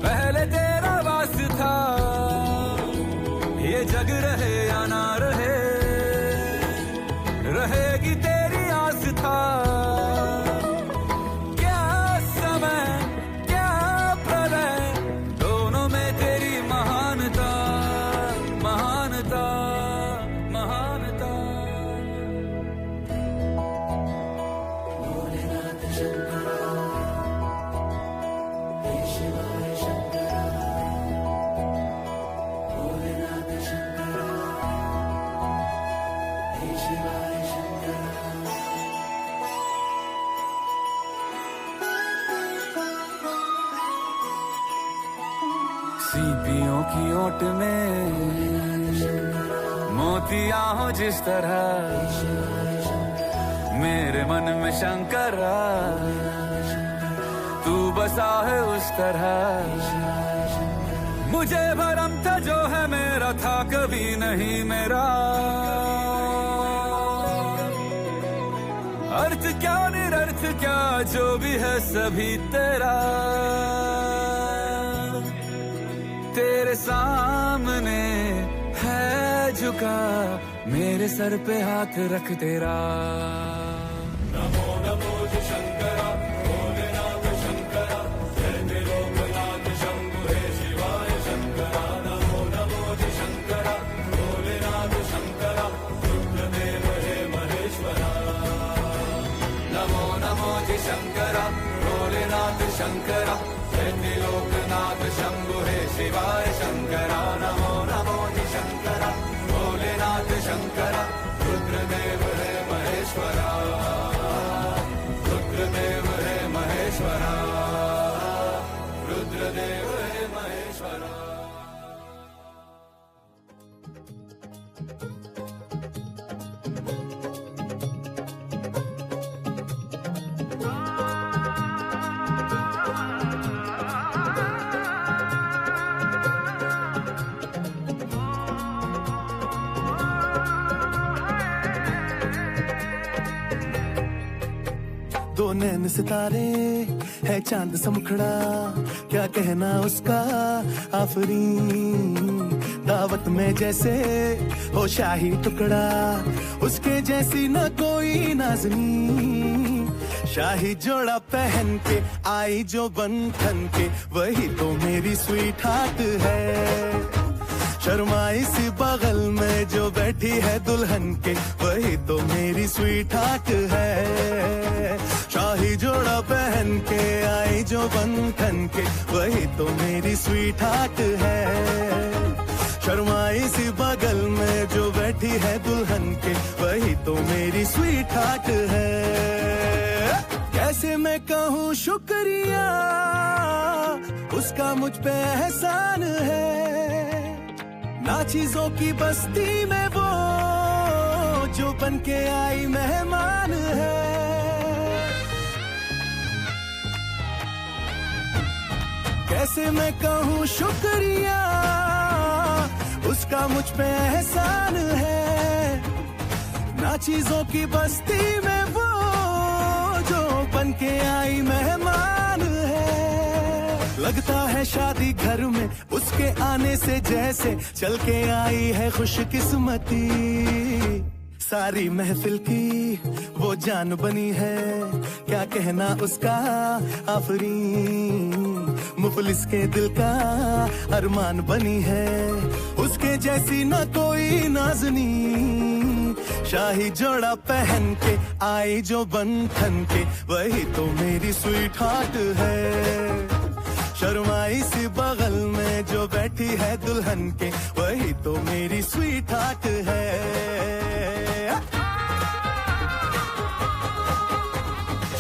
पहले तेरा वास था, ये जग रहे या ना रहे, रहेगी तेरी आस था। क्या समय क्या प्रलय, दोनों में तेरी महानता महानता महानता। भोलेनाथ शंकरा, सीपियों की ओट में मोतियां हो जिस तरह, मेरे मन में शंकरा तू बसा है उस तरह। मुझे भरम था जो है मेरा था कभी नहीं मेरा, अर्थ क्या निरर्थ क्या जो भी है सभी तेरा। तेरे सामने है झुका मेरे सर पे हाथ रख तेरा। नमो नमो जी शंकरा, भोलेनाथ शंकरा, जय त्रिलोकनाथ शंभु हे शिवाय शंकरा। नमो नमो जी शंकरा, भोलेनाथ शंकरा, रुद्रदेव हे महेश्वरा। नमो नमो जी शंकरा, भोलेनाथ शंकरा, जय त्रिलोकनाथ शंभु हे शिवाय शंकरा। नमो नमो जी शंकरा, भोलेनाथ शंकरा, रुद्रदेव हे महेश्वरा। रुद्रदेव हे महेश्वरा, रुद्रदेव हे महेश्वरा। दो नैन सितारे है चांद सा मुखड़ा, क्या कहना उसका आफरीन। दावत में जैसे हो शाही टुकड़ा, उसके जैसी न कोई नाज़नीन। शाही जोड़ा पहन के आई जो बन ठन के, वही तो मेरी स्वीट हार्ट है। शर्माई सी बगल में जो बैठी है दुल्हन के, वही तो मेरी स्वीट हार्ट है। शाही जोड़ा पहन के आई जो बन ठन के, वही तो मेरी स्वीट हार्ट है। शर्माई सी बगल में जो बैठी है दुल्हन के, वही तो मेरी स्वीट हार्ट है। कैसे मैं कहूँ शुक्रिया, उसका मुझ पे एहसान है। ना चीजों की बस्ती में वो जो बन के आई मेहमान है। कैसे मैं कहूँ शुक्रिया, उसका मुझ पे एहसान है। ना चीजों की बस्ती में वो जो बन के आई मेहमान है। लगता है शादी घर में उसके आने से जैसे चल के आई है खुशकिस्मती। सारी महफिल की वो जान बनी है, क्या कहना उसका आफरीन। मुफलिस के दिल का अरमान बनी है, उसके जैसी न कोई नाज़नीन। शाही जोड़ा पहन के आई जो बन ठन के, वही तो मेरी स्वीट हार्ट है। शर्माई सी बगल में जो बैठी है दुल्हन के, वही तो मेरी स्वीट हार्ट है।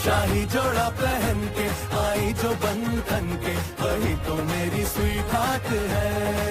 शाही जोड़ा पहन के आई जो बन ठन के, वही तो मेरी स्वीट हार्ट है।